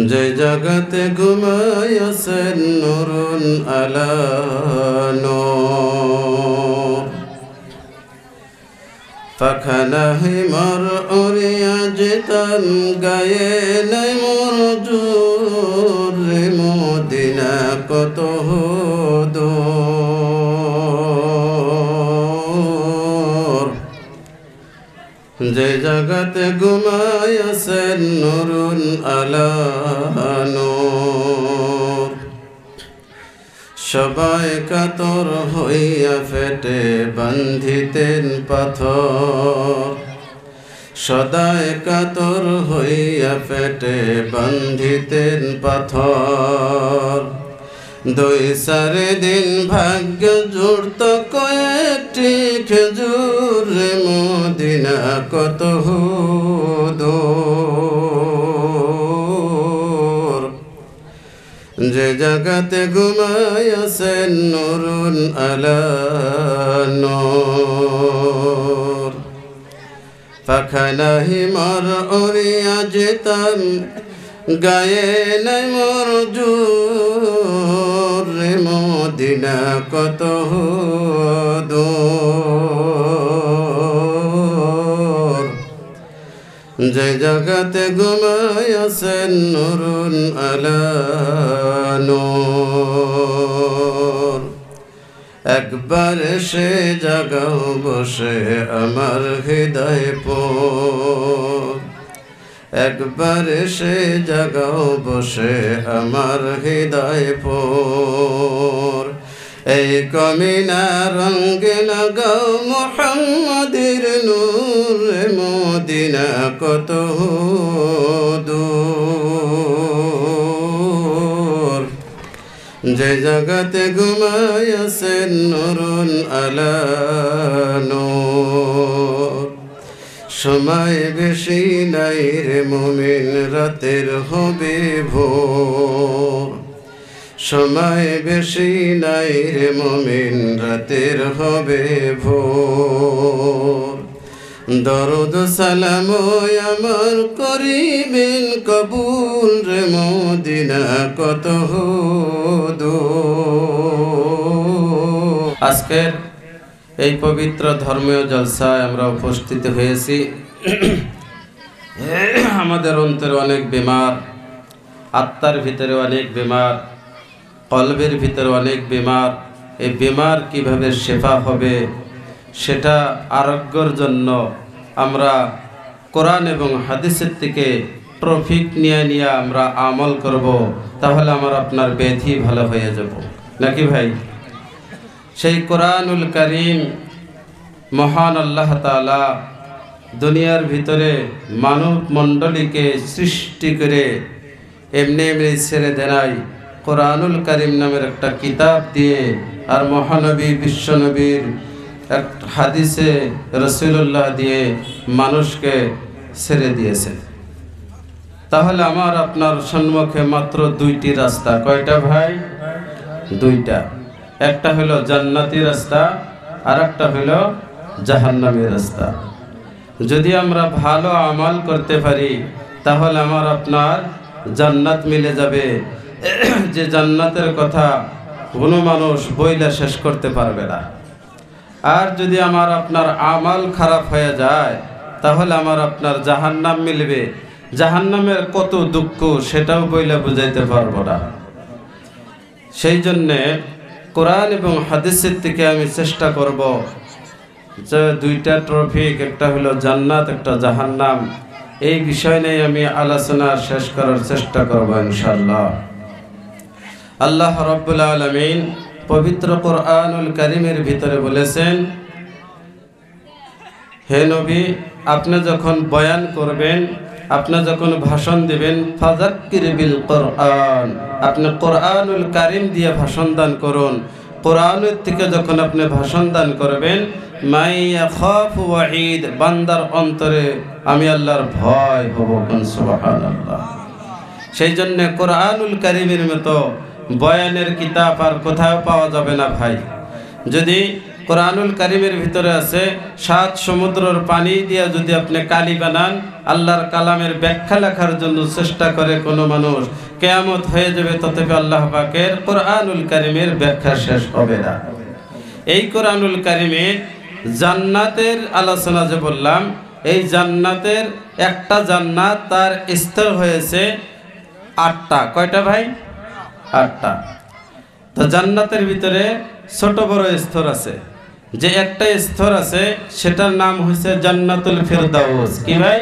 যে জগতে ঘুমাইয়াছেন নূরুন আলা নূর ফাখানাহি মারউরিয়া জিতান গায়ে নাই মরজুর মদিনা কত দূর যে জগতে ঘুমাইয়াছেন নূরুন আলা নূর সবাই কাতর হইয়া ফেটে বান্ধিতেন পাথর সদাই কাতর হইয়া ফেটে বান্ধিতেন পাথর দুই চারি দিন ভাগ্য জুড়ত কয়েকটি খেজুর মদিনা কত দূর যে জগতে ঘুমাইয়াছেন নূরুন আলা নূর ফাখানাহি মারউরিয়া জিতান গায়ে নাই মরজুর মদিনা কত দূর যে জগতে ঘুমাইয়াছেন নূরুন আলা নূর একবার সে জাগাও বসে আমার হৃদয় পোর একবার সে জাগাও বসে আমার হৃদয় পোর এই কমিনা রঙ্গে লাগাও মুহাম্মাদের নূর মদিনা কত দূর যে জগতে ঘুমাইয়াছেন নূরুন আলা নূর সময় বেশি নাই রে মুমিন রাতের হবে ভোর সময় বেশি নাই রে মুমিন রাতের হবে ভোর দরুদ সালাম আমার করিবেন কবুল রে মদিনা কত দূর আজকের এই পবিত্র ধর্মীয় জলসায় আমরা উপস্থিত হয়েছি আমাদের অন্তরে অনেক বিমার আত্মার ভিতরে অনেক বিমার কলবের ভিতরে অনেক বিমার এই বিমার কিভাবে শেফা হবে সেটা আরোগ্যের জন্য আমরা কোরআন এবং হাদিসের থেকে ট্রফিক নিয়ে আমরা আমল করব তাহলে আমার আপনার ব্যাধি ভালো হয়ে যাব নাকি ভাই সেই কোরআনুল কারীম মহান আল্লাহ তাআলা দুনিয়ার ভিতরে মানব মণ্ডলীকে সৃষ্টি করে এমনি এমনি ছেড়ে দেনাই কোরআনুল কারীম নামের একটা কিতাব দিয়ে আর মহানবী বিশ্বনবীর এক হাদিসে রাসূলুল্লাহ দিয়ে মানুষকে ছেড়ে দিয়েছে তাহলে আমার আপনার সম্মুখে মাত্র দুইটি রাস্তা কয়টা ভাই দুইটা একটা হলো জান্নাতি রাস্তা আর একটা হলো জাহান্নামী রাস্তা যদি আমরা ভালো আমল করতে পারি তাহলে আমার আপনার জান্নাত মিলে যাবে যে জান্নাতের কথা কোনো মানুষ বইলা শেষ করতে পারবে না আর যদি আমার আপনার আমল খারাপ হয়ে যায় তাহলে আমার আপনার জাহান্নাম মিলবে জাহান্নামের কত দুঃখ সেটাও বইলা বুঝাইতে পারবো না সেই জন্যে কোরআন এবং হাদিসের থেকে আমি চেষ্টা করব যে দুইটা ট্রফিক একটা হলো জান্নাত একটা জাহান্নাম এই বিষয় নিয়ে আমি আলোচনা শেষ করার চেষ্টা করব ইনশাআল্লাহ আল্লাহ রাব্বুল আলামিন পবিত্র কোরআনুল কারীমের ভিতরে বলেছেন হে নবী আপনি যখন বয়ান করবেন আপনি যখন ভাষণ দিবেন ফাযাক্কির বিল কোরআন আপনি কোরআনুল কারীম দিয়ে ভাষণ দান করুন কোরআনের থেকে যখন আপনি ভাষণ দান করবেন মাই ইয়াখাফু ওয়াঈদ বান্দার অন্তরে আমি আল্লাহর ভয় হব সুবহানাল্লাহ সেই জন্য কোরআনুল কারীমের মতো বয়ানের কিতাব আর কোথাও পাওয়া যাবে না ভাই যদি কোরআনুল কারীমের ভিতরে আছে 7 সমুদ্রের পানি দিয়া যদি আপনি কালি বানান, আল্লাহর কালামের ব্যাখ্যা লেখার জন্য চেষ্টা করে কোনো মানুষ, কিয়ামত হয়ে যাবে, তথাপি আল্লাহ পাকের কোরআনুল কারীমের ব্যাখ্যা শেষ হবে না। এই কোরআনুল কারীমে জান্নাতের আলোচনা যে বললাম, এই জান্নাতের একটা জান্নাত তার স্তর হয়েছে 8টা। কয়টা ভাই? 8টা। তো জান্নাতের ভিতরে ছোট বড় স্তর আছে। যে একটা স্তর আছে সেটার নাম হয়েছে জান্নাতুল ফিরদাউস। কি ভাই?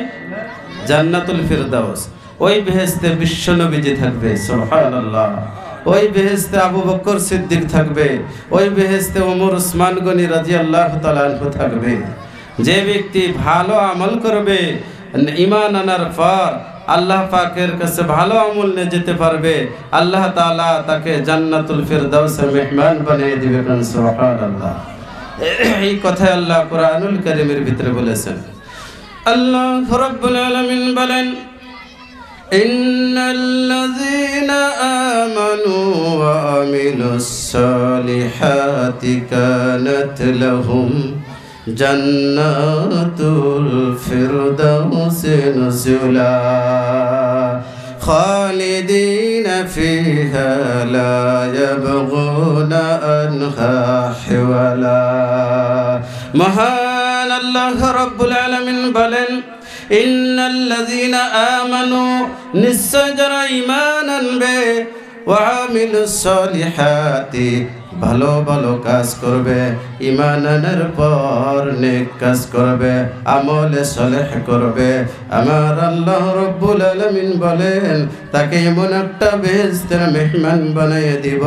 জান্নাতুল ফিরদাউস। ওই বেহেশতে বিশ্ব নবীজি থাকবে, সুবহানাল্লাহ। ওই বেহেশতে আবু বকর সিদ্দিক থাকবে, ওই বেহেশতে ওমর উসমান গনি রাদিয়াল্লাহু তাআলা আনহু থাকবে। যে ব্যক্তি ভালো আমল করবে, ঈমান আনার পর আল্লাহ পাকের কাছে ভালো আমল নিয়ে যেতে পারবে, আল্লাহ তাআলা তাকে জান্নাতুল ফিরদাউসের মেহমান বানিয়ে দিবেন, সুবহানাল্লাহ। এই কথা আল্লাহ কোরআনুল কারীমের ভিতরে বলেছেন। আল্লাহ রাব্বুল আলামিন বলেন, ইন্নাল্লাযীনা আমানু ওয়া আমিলুস সালিহাতি কানাত লাহুম জান্নাতুল ফিরদাউসি নুজুলা খালিদিনা ফিহা লা ইয়াবগুনা আনহা হিওয়ালা। মহান আল্লাহ রাব্বুল আলামিন বলেন, ইন্নাল্লাযীনা আমানু, নিশ্চয় যারা ঈমান আনবে, ওয়া আমিলুস সালিহাতি, ভালো ভালো কাজ করবে, ঈমান আনার পর নেক কাজ করবে, আমলে সালেহ করবে, আমার আল্লাহ রাব্বুল আলামিন বলেন তাকে এমন একটা বেহেশতের মেহমান বানিয়ে দিব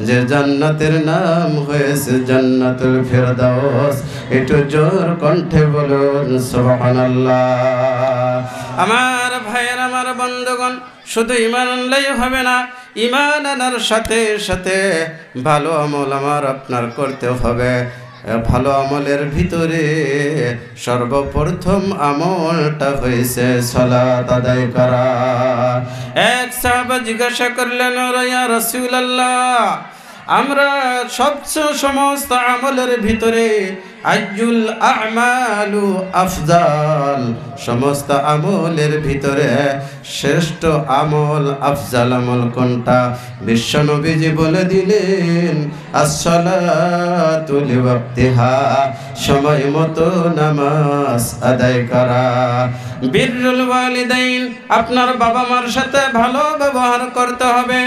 যে জান্নাতের নাম হয়েছে জান্নাতুল ফিরদাউস। একটু জোর কণ্ঠে বলুন সুবহানাল্লাহ। আমার ভাইয়ের, আমার বন্ধুগণ, শুধু ঈমান আনলেই হবে না, ঈমান আনার সাথে সাথে ভালো আমল আমার আপনার করতে হবে। ভালো আমলের ভিতরে সর্বপ্রথম আমলটা হয়েছে সালাত আদায় করা। এক সাহাবা জিজ্ঞাসা করলেন, ইয়া রাসূলুল্লাহ, আমরা সমস্ত আমলের ভিতরে আইয়ুল আমালু আফজাল, সমস্ত আমলের ভিতরে শ্রেষ্ঠ আমল, আফজাল আমল কোনটা? বিশ্বনবীজি বলে দিলেন, আসসালাতু লিওয়াক্তিহা, সময় মতো নামাজ আদায় করা। বিররুল ওয়ালিদাইন, আপনার বাবা মার সাথে ভালো ব্যবহার করতে হবে।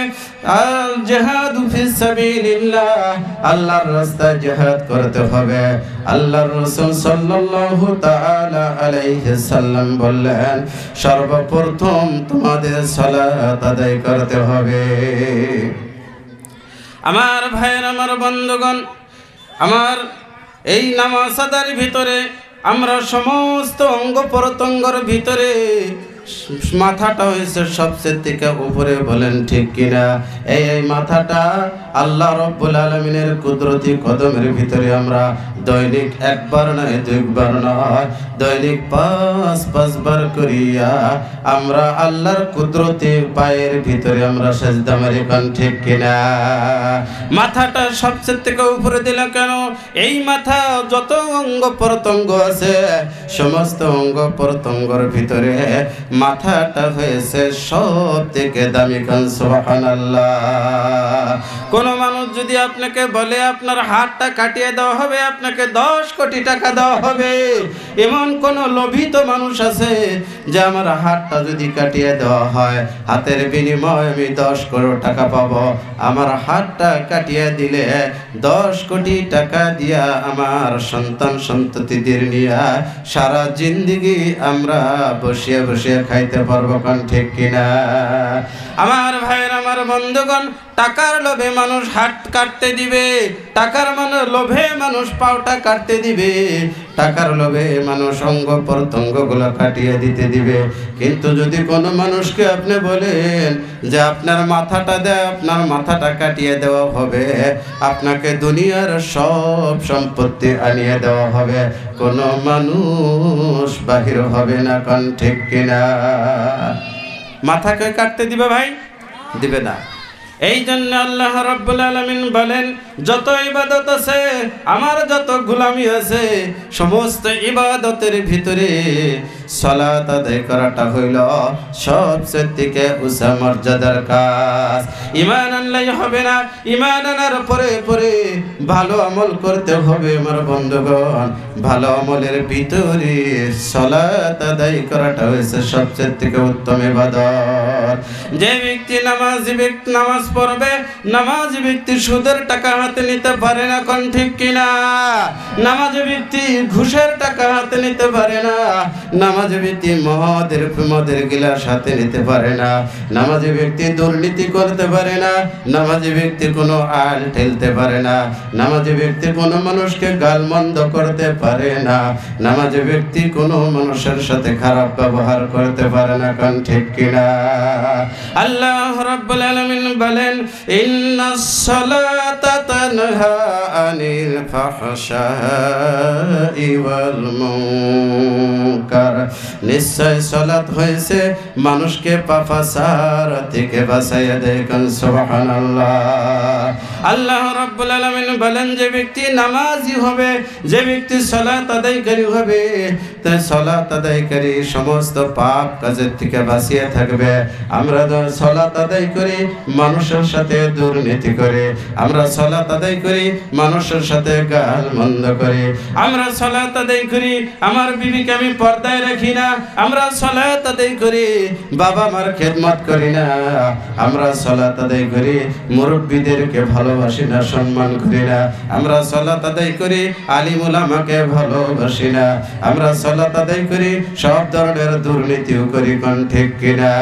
আল জিহাদু ফিস সাবিলিল্লাহ, আল্লাহর রাস্তায় জিহাদ করতে হবে। আল্লাহর রাসূল সাল্লাল্লাহু তাআলা আলাইহি সাল্লাম বললেন, সর্বপ্রথম তোমাদের সালাত আদায় করতে হবে। আমার ভাইয়ের, আমার বন্ধুগণ, আমার এই নামাজ আদায়ের ভিতরে আমরা সমস্ত অঙ্গ প্রত্যঙ্গের ভিতরে মাথাটা হয়েছে সবচেয়ে থেকে উপরে, বলেন ঠিক কিনা? এই মাথাটা আল্লাহ রাব্বুল আলামিনের কুদরতি কদমের ভিতরে আমরা দৈনিক একবার নয়, দুইবার নয়, দৈনিক 5 বার করিয়া আমরা আল্লাহর কুদরতি পায়ের ভিতরে আমরা সেজদা মারি, কোন ঠিক কিনা? মাথাটা সবচেয়ে থেকে উপরে দিল কেন? এই মাথা যত অঙ্গ প্রত্যঙ্গ আছে, সমস্ত অঙ্গ প্রত্যঙ্গের ভিতরে মাথাটা হয়েছে সব থেকে দামি, কোন সুবহানাল্লাহ। কোন মানুষ যদি আপনাকে বলে আপনার হাতটা কাটিয়ে দেওয়া হবে, আপনাকে 10 কোটি টাকা দেওয়া হবে, এমন কোন লোভিত মানুষ আছে যে আমার হাতটা যদি কাটিয়ে দেওয়া হয়, হাতের বিনিময়ে আমি 10 কোটি টাকা পাবো, আমার হাতটা কাটিয়ে দিলে 10 কোটি টাকা দিয়া আমার সন্তান সন্ততিদের নিয়ে সারা জিন্দেগি আমরা বসিয়ে বসিয়ে খাইতে পারবো, কোন ঠিক কিনা? আমার ভাইয়ের, আমার বন্ধুগণ, টাকার লোভে মানুষ হাত কাটতে দিবে, টাকার লোভে মানুষ পাওটা কাটতে দিবে, টাকার লোভে মানুষ অঙ্গ প্রত্যঙ্গগুলো কাটিয়ে দিতে দিবে। কিন্তু যদি কোনো মানুষকে আপনি বলেন যে আপনার মাথাটা দেয়, আপনার মাথাটা কাটিয়ে দেওয়া হবে, আপনাকে দুনিয়ার সব সম্পত্তি আনিয়ে দেওয়া হবে, কোনো মানুষ বাহির হবে না, কোন ঠিক কিনা? মাথাকে কাটতে দিবে ভাই? দিবে না। এই জন্য আল্লাহ রাব্বুল আলামিন বলেন, যত ইবাদত আছে, আমার যত গোলামি আছে, সমস্ত ইবাদতের ভিতরে সালাত আদায় করাটা হইল সবচেয়ে থেকে উঁচা মর্যাদার কাজ। ঈমান আনলেই হবে না, ঈমান আনার পরে পরে ভালো আমল করতে হবে আমার বন্ধুগণ। ভালো আমলের ভিতরে সালাত আদায় করাটা হয়েছে সবচেয়ে থেকে উত্তম ইবাদত। যে ব্যক্তি নামাজি ব্যক্তি নামাজ পড়বে, নামাজি ব্যক্তি সুদের টাকা হাতে নিতে পারে না, কোন ঠিক কিনা? নামাজি ব্যক্তি ঘুষের টাকা হাতে নিতে পারে না, নামাজি ব্যক্তি মদের গিলাস হাতে নিতে পারে না, নামাজি ব্যক্তি দুর্নীতি করতে পারে না, নামাজি ব্যক্তি কোনো আল ঠেলতে পারে না, নামাজি ব্যক্তি কোনো মানুষকে গালমন্দ করতে পারে না, নামাজি ব্যক্তি কোনো মানুষের সাথে খারাপ ব্যবহার করতে পারে না, কোন ঠিক কিনা? আল্লাহ রাব্বুল আলামিন বলেন, ইন্নাস সালাতা তানহা আনিল ফাহশাই ওয়াল মুনকার। নিশ্চয় সালাত হয়েছে মানুষকে পাপাচার থেকে বাঁচাইয়া দেয়, কোন সুবহানাল্লাহ। আল্লাহ রাব্বুল আলামিন বলেন, যে ব্যক্তি নামাজি হবে, যে ব্যক্তি সালাত আদায়কারী হবে, তাই সালাত আদায়কারী সমস্ত পাপ কাজের থেকে বাঁচিয়ে থাকবে। আমরা সালাত আদায় করি, মানুষের সাথে দুর্নীতি করে, আমরা সালাত আদায় করি, মানুষের সাথে গালমন্দ করি, আমরা সালাত আদায় করি, আমার বিবিকে আমি পর্দায় রাখি না, আমরা সালাত আদায় করি, বাবা মার খেদমত করি না, আমরা সালাত আদায় করি, মুরব্বীদেরকে ভালোবাসি না, সম্মান করি না, আমরা সালাত আদায় করি, আলিম উলামাকে ভালোবাসি না, আমরা সালাত আদায় করি, সব ধরনের দুর্নীতিও করি, কোন ঠিক কিনা?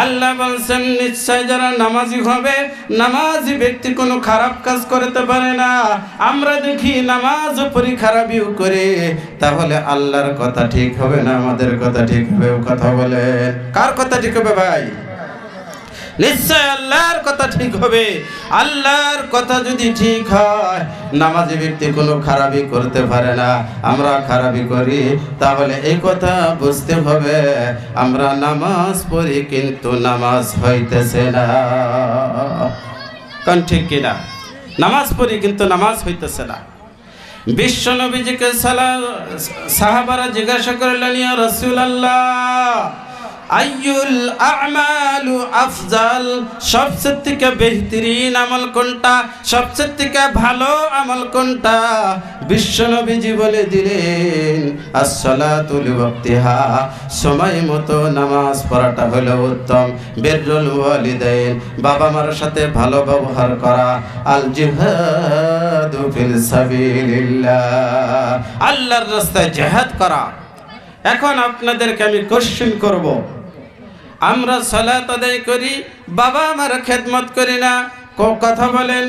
আল্লাহ বলছেন, নিশ্চয় যারা নামাজি হবে, নামাজি ব্যক্তি কোনো খারাপ কাজ করতে পারে না। আমরা দেখি নামাজ পড়ি, খারাপিও করে, তাহলে আল্লাহর কথা ঠিক হবে না আমাদের কথা ঠিক হবে? কথা বলেন, কার কথা ঠিক হবে ভাই? নিশ্চয় আল্লাহর কথা ঠিক হবে। আল্লাহর কথা যদি ঠিক হয়, নামাজি ব্যক্তি কোনো খারাপি করতে পারে না। আমরা খারাপি করি, তাহলে এই কথা বুঝতে হবে, আমরা নামাজ পড়ি কিন্তু নামাজ হইতেছে না, কোন ঠিক কিনা? নামাজ পড়ি কিন্তু নামাজ হইতেছে না। বিশ্ব নবীজিকে সাহাবারা জিজ্ঞাসা করলেন, ইয়া রাসূলুল্লাহ, আইয়ুল আমালু আফজাল, সবচেয়ে থেকে বেহতরিন আমল কোনটা, সবচেয়ে থেকে ভালো আমল কোনটা? বিশ্ব নবীজি বলে দিলেন, as-salatu li-waqtiha, সময় মতো নামাজ পড়াটা হলো উত্তম। বিররুল ওয়ালিদাইন, বাবা মার সাথে ভালো ব্যবহার করা। আল জিহাদু ফিল সাবিলিল্লাহ, আল্লাহর রাস্তায় জিহাদ করা। এখন আপনাদেরকে আমি কোশ্চেন করব, আমরা সালাত আদায় করি, বাবা আমার খেদমত করি না, কথা বলেন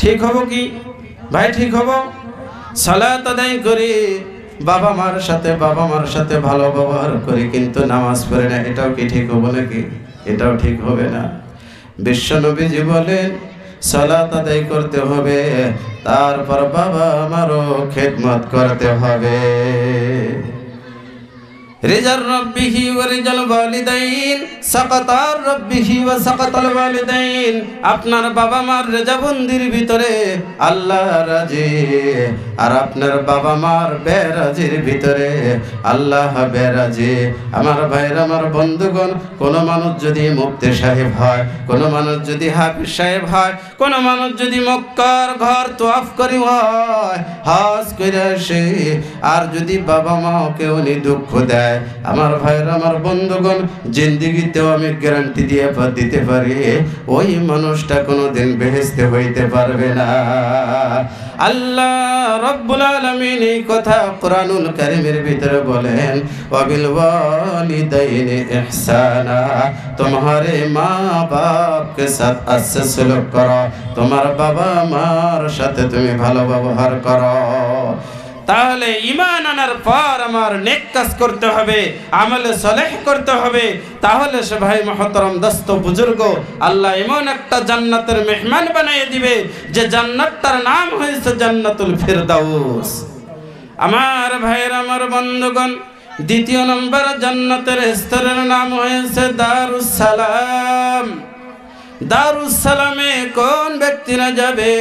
ঠিক হব কি ভাই? ঠিক হব? সালাত আদায় করি, বাবা মার সাথে ভালো ব্যবহার করি, কিন্তু নামাজ পড়ি না, এটাও কি ঠিক হবে নাকি? এটাও ঠিক হবে না। বিশ্ব নবীজি বলেন, সালাত আদায় করতে হবে, তারপর বাবা আমারও খেদমত করতে হবে। রিজার রব্বিহি ওয়া রিজাল ওয়ালিদাইন, সাকাতার রব্বিহি ওয়া সাকাতাল ওয়ালিদাইন। আপনার বাবা মার রেজাবন্দির ভিতরে আল্লাহ রাজি, আর আপনার বাবা মার বেরাজির ভিতরে আল্লাহ বেরাজি। আমার ভাইরা, আমার বন্ধুগণ, কোন মানুষ যদি মুফতি সাহেব হয়, কোন মানুষ যদি হাফিজ সাহেব হয়, কোন মানুষ যদি মক্কার ঘর তওয়াফ করি হয়, হজ করে আসে, আর যদি বাবা মাকে উনি দুঃখ দেয়, আমার ভাইরা, আমার বন্ধুগণ, জিন্দেগিতেও আমি গ্যারান্টি দিয়ে দিতে পারি, ওই মানুষটা কোনোদিন বেহেশতে হইতে পারবে না। আল্লাহ রাব্বুল আলামিন এই কথা কুরআনুল কারীমের ভিতরে বলেন, ওয়াবিল ওয়ালিদাইনি ইহসানা, তোমারে মা বাপ কে সাথ अच्छे সুলুক করো, তোমার বাবা মার সাথে তুমি ভালো ব্যবহার করো। তাহলে ঈমান আনার পর আমার নেক কাজ করতে হবে, আমলে সালেহ করতে হবে। তাহলে সে ভাই মহতরম দোস্ত বুজুর্গ, আল্লাহ এমন একটা জান্নাতের মেহমান বানিয়ে দিবে, যে জান্নাতটার নাম হয়েছে জান্নাতুল ফিরদাউস। আমার ভাইয়ের, আমার বন্ধুগণ, দ্বিতীয় নম্বর জান্নাতের স্তরের নাম হয়েছে দারুস সালাম। দারুস সালামে কোন ব্যক্তিরা যাবে?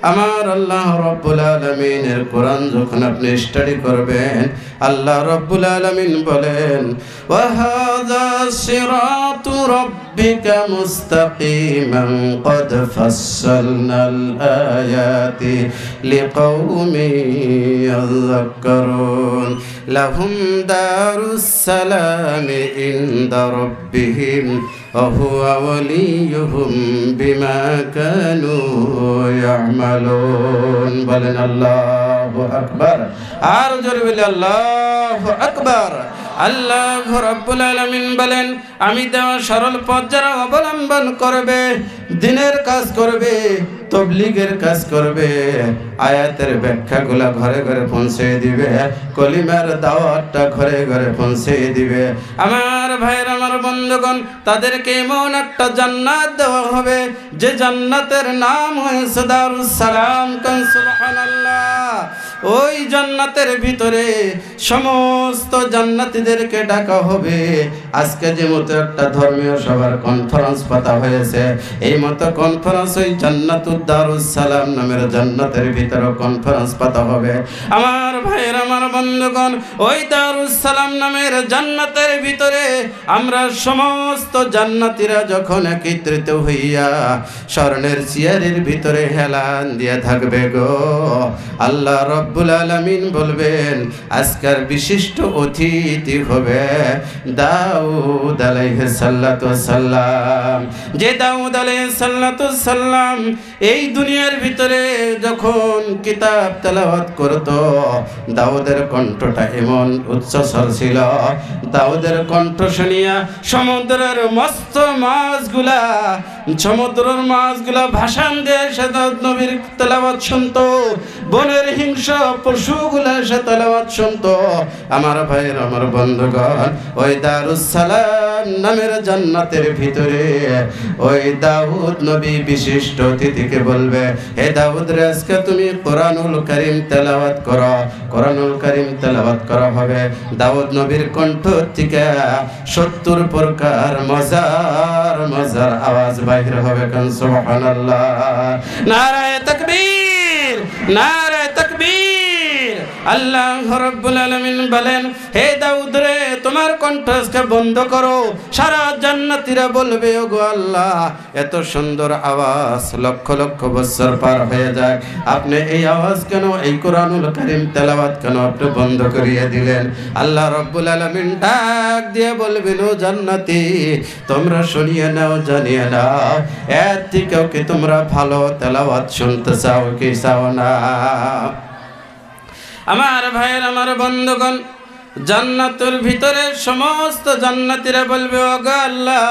আমার আল্লাহ রব্বুল আলামিনের কোরআন যখন আপনি স্টাডি করবেন, আল্লাহ রব্বুল আলামিন বলেন, ওয়া হাযা সিরাতু রাব্বিকা মুস্তাকিমান ক্বাদ ফাসসালনাল আয়াতি লিকাওমিন ইয়াযাক্কারুন লাহুম দারুস সালামি ইনদা রাব্বিহিম ওয়া হুয়া ওয়ালিয়ুহুম বিমা কানু ইয়ামালুন। বলেন আল্লাহু আকবার। আর জোরে বলি আল্লাহু আকবার। আল্লাহ রাব্বুল আলামিন বলেন, আমি দেওয়া সরল পথ যারা অবলম্বন করবে, দ্বীনের কাজ করবে, তবলিগের কাজ করবে, আয়াতের ব্যাখ্যাগুলা ঘরে ঘরে পৌঁছে দিবে, কলিমার দাওয়াতটা ঘরে ঘরে পৌঁছে দিবে, আমার ভাইয়ের আমার বন্ধুগণ, তাদেরকে এমন একটা জান্নাত দেওয়া হবে যে জান্নাতের নাম হয়েছে দারুস সালাম। কান সুবহানাল্লাহ। ওই জান্নাতের ভিতরে সমস্ত জান্নাতীদেরকে ডাকা হবে। আজকে যে মতো একটা ধর্মীয় সভার কনফারেন্স পাতা হয়েছে, এই মতো কনফারেন্স ওই জান্নাতুদ দারুস সালাম নামের জান্নাতের ভিতরে কনফারেন্স পাতা হবে। আমার ভাইয়ের আমার বন্ধুগণ, ওই দারুস সালাম নামের জান্নাতের ভিতরে আমরা সমস্ত জান্নাতীরা যখন একত্রিত হইয়া স্বর্ণের চেয়ারের ভিতরে হেলান দিয়ে থাকবে গো, আল্লাহ রব্বুল আলামিন বলবেন, আজকের বিশিষ্ট অতিথি হবে দাউদ আলাইহিস সালাতু সাল্লাম। যে দাউদ আলাইহিস সালাতু সাল্লাম এই দুনিয়ার ভিতরে যখন কিতাব তেলাওয়াত করত, দাউদের কণ্ঠটা এমন উচ্চস্বর ছিল, দাউদের কণ্ঠ শুনিয়া সমুদ্রের মস্ত মাছগুলা ভাষণ দিয়ে সে দাউদ নবীর তেলাওয়াত শুনতো, বনের হিংস্র পশুগুলা সে তেলাওয়াত শুনতো। আমার ভাইয়ের আমার বন্ধুগণ, ওই দারুস সালাম নামের জান্নাতের ভিতরে ওই দাউদ নবী বিশিষ্ট অতিথিকে বলবে, হে দাউদ রে, আজকে তুমি কোরআনুল কারীম তেলাওয়াত করো। কোরআনুল কারীম তেলাওয়াত করা হবে। দাউদ নবীর কণ্ঠ থেকে 70 প্রকার মজার মজার আওয়াজ বাইর হবে। কান সুবহানাল্লাহ। নারায়ে তাকবীর, নারায়ে তাকবীর। আল্লাহ রাব্বুল আলামিন বলেন, হে দাউদ রে, তোমার কণ্ঠ আজকে বন্ধ করো। সারা জান্নাতীরা বলবে, ওগো আল্লাহ, এত সুন্দর আওয়াজ লক্ষ লক্ষ বছর পার হয়ে যায়, আপনি এই আওয়াজ কেন, এই কোরআনুল কারীম তেলাওয়াত কেন আপনি বন্ধ করিয়ে দিলেন? আল্লাহ রাব্বুল আলামিন ডাক দিয়ে বলবেন, ও জান্নাতী, তোমরা শুনিয়ে নাও, জানিয়ে নাও, এর থেকেও কি তোমরা ভালো তেলাওয়াত শুনতে চাও কি চাও না? আমার ভাইয়ের আমার বন্ধুগণ, জান্নাতের ভিতরে সমস্ত জান্নাতীরা বলবে, ওগো আল্লাহ,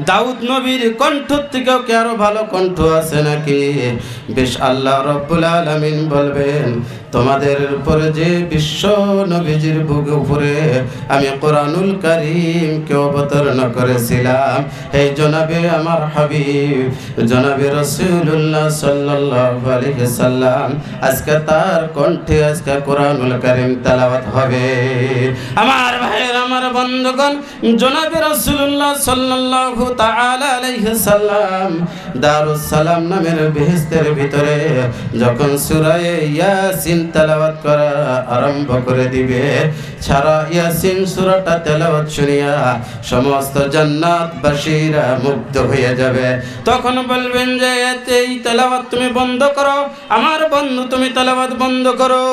দাউদ নবীর কণ্ঠ থেকেও কি আরো ভালো কণ্ঠ আছে নাকি? বেশ, আল্লাহ রব্বুল আলামিন বলবেন, তোমাদের উপরে যে বিশ্ব নবীজির বুকের উপরে আমি কোরআনুল কারীমকে অবতীর্ণ করেছিলাম, এই জনাবে আমার হাবিব জনাবে রাসূলুল্লাহ সাল্লাল্লাহু আলাইহি সাল্লাম, আজকে তার কণ্ঠে আজকে কোরআনুল কারীম তেলাওয়াত হবে। আমার ভাইয়ের আমার বন্ধুগণ, জনাবে রাসূলুল্লাহ সাল্লাল্লাহু তাআলা আলাইহি সাল্লাম দারুস সালাম নামের বেহেশতের ভিতরে যখন সূরা ইয়াসিন তেলাওয়াত করা আরম্ভ করে দিবে, সারা ইয়াসিন সূরাটা তেলাওয়াত শুনিয়া সমস্ত জান্নাতবাসীরা মুগ্ধ হয়ে যাবে। তখন বলবেন যে, এই তেলাওয়াত তুমি বন্ধ করো, আমার বন্ধু তুমি তেলাওয়াত বন্ধ করো।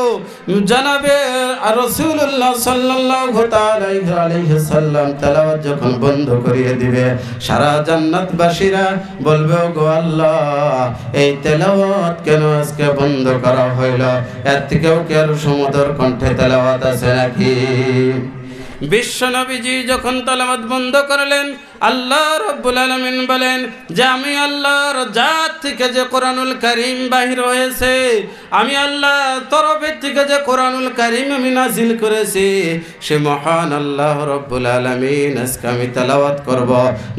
জনাবে রাসূলুল্লাহ সাল্লাল্লাহু তাআলা আলাইহি সাল্লাম তেলাওয়াত যখন বন্ধ করিয়ে দিবে, সারা জান্নাতবাসীরা বলবে, ওগো আল্লাহ, এই তেলাওয়াত কেন আজকে বন্ধ করা হইল? এর থেকেও কি আর সুমধুর কণ্ঠে তেলাওয়াত আছে নাকি? বিশ্ব নবীজি যখন তেলাওয়াত বন্ধ করলেন, আল্লাহ রাব্বুল আলামিন বলেন যে, আমি আল্লাহর জাত থেকে যে কোরআনুল কারীম বাহির হয়েছে, আমি আল্লাহ তরফের থেকে যে কোরআনুল কারীম আমি নাজিল করেছি, সে মহান আল্লাহ রাব্বুল আলামিন আজকে আমি তেলাওয়াত করব।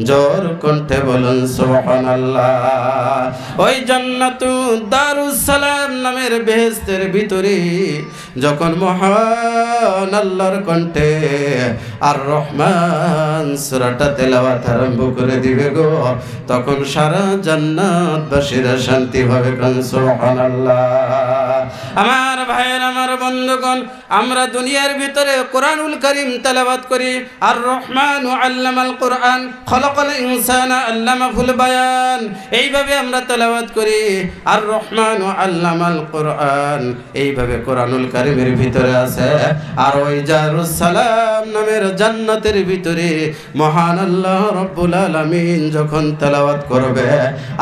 জোর কণ্ঠে বলুন সুবহানাল্লাহ। ওই জান্নাতুদ দারুস সালাম নামের বেহেশতের ভিতরে যখন মহান আল্লাহর কণ্ঠে আর রহমান সূরাটা তেলাওয়াত আরম্ভ করে দিবে গো, তখন সারা জান্নাতবাসীরা শান্তি পাবে। কান সুবহানাল্লাহ। আমার ভাইয়ের, আমার বন্ধুগণ, আমরা দুনিয়ার ভিতরে কোরআনুল কারীম তেলাওয়াত করি। আর রহমান আল্লামাল কোরআন খলাকাল ইনসানা আল্লামাহুল বায়ান, এইভাবে আমরা তেলাওয়াত করি। আর রহমান আল্লামাল কোরআন, এইভাবে কোরআনুল কারীমের ভিতরে আছে। আর ওই জারুস সালাম নামের জান্নাতের ভিতরে মহান আল্লাহ রব্বুল আলামিন যখন তেলাওয়াত করবে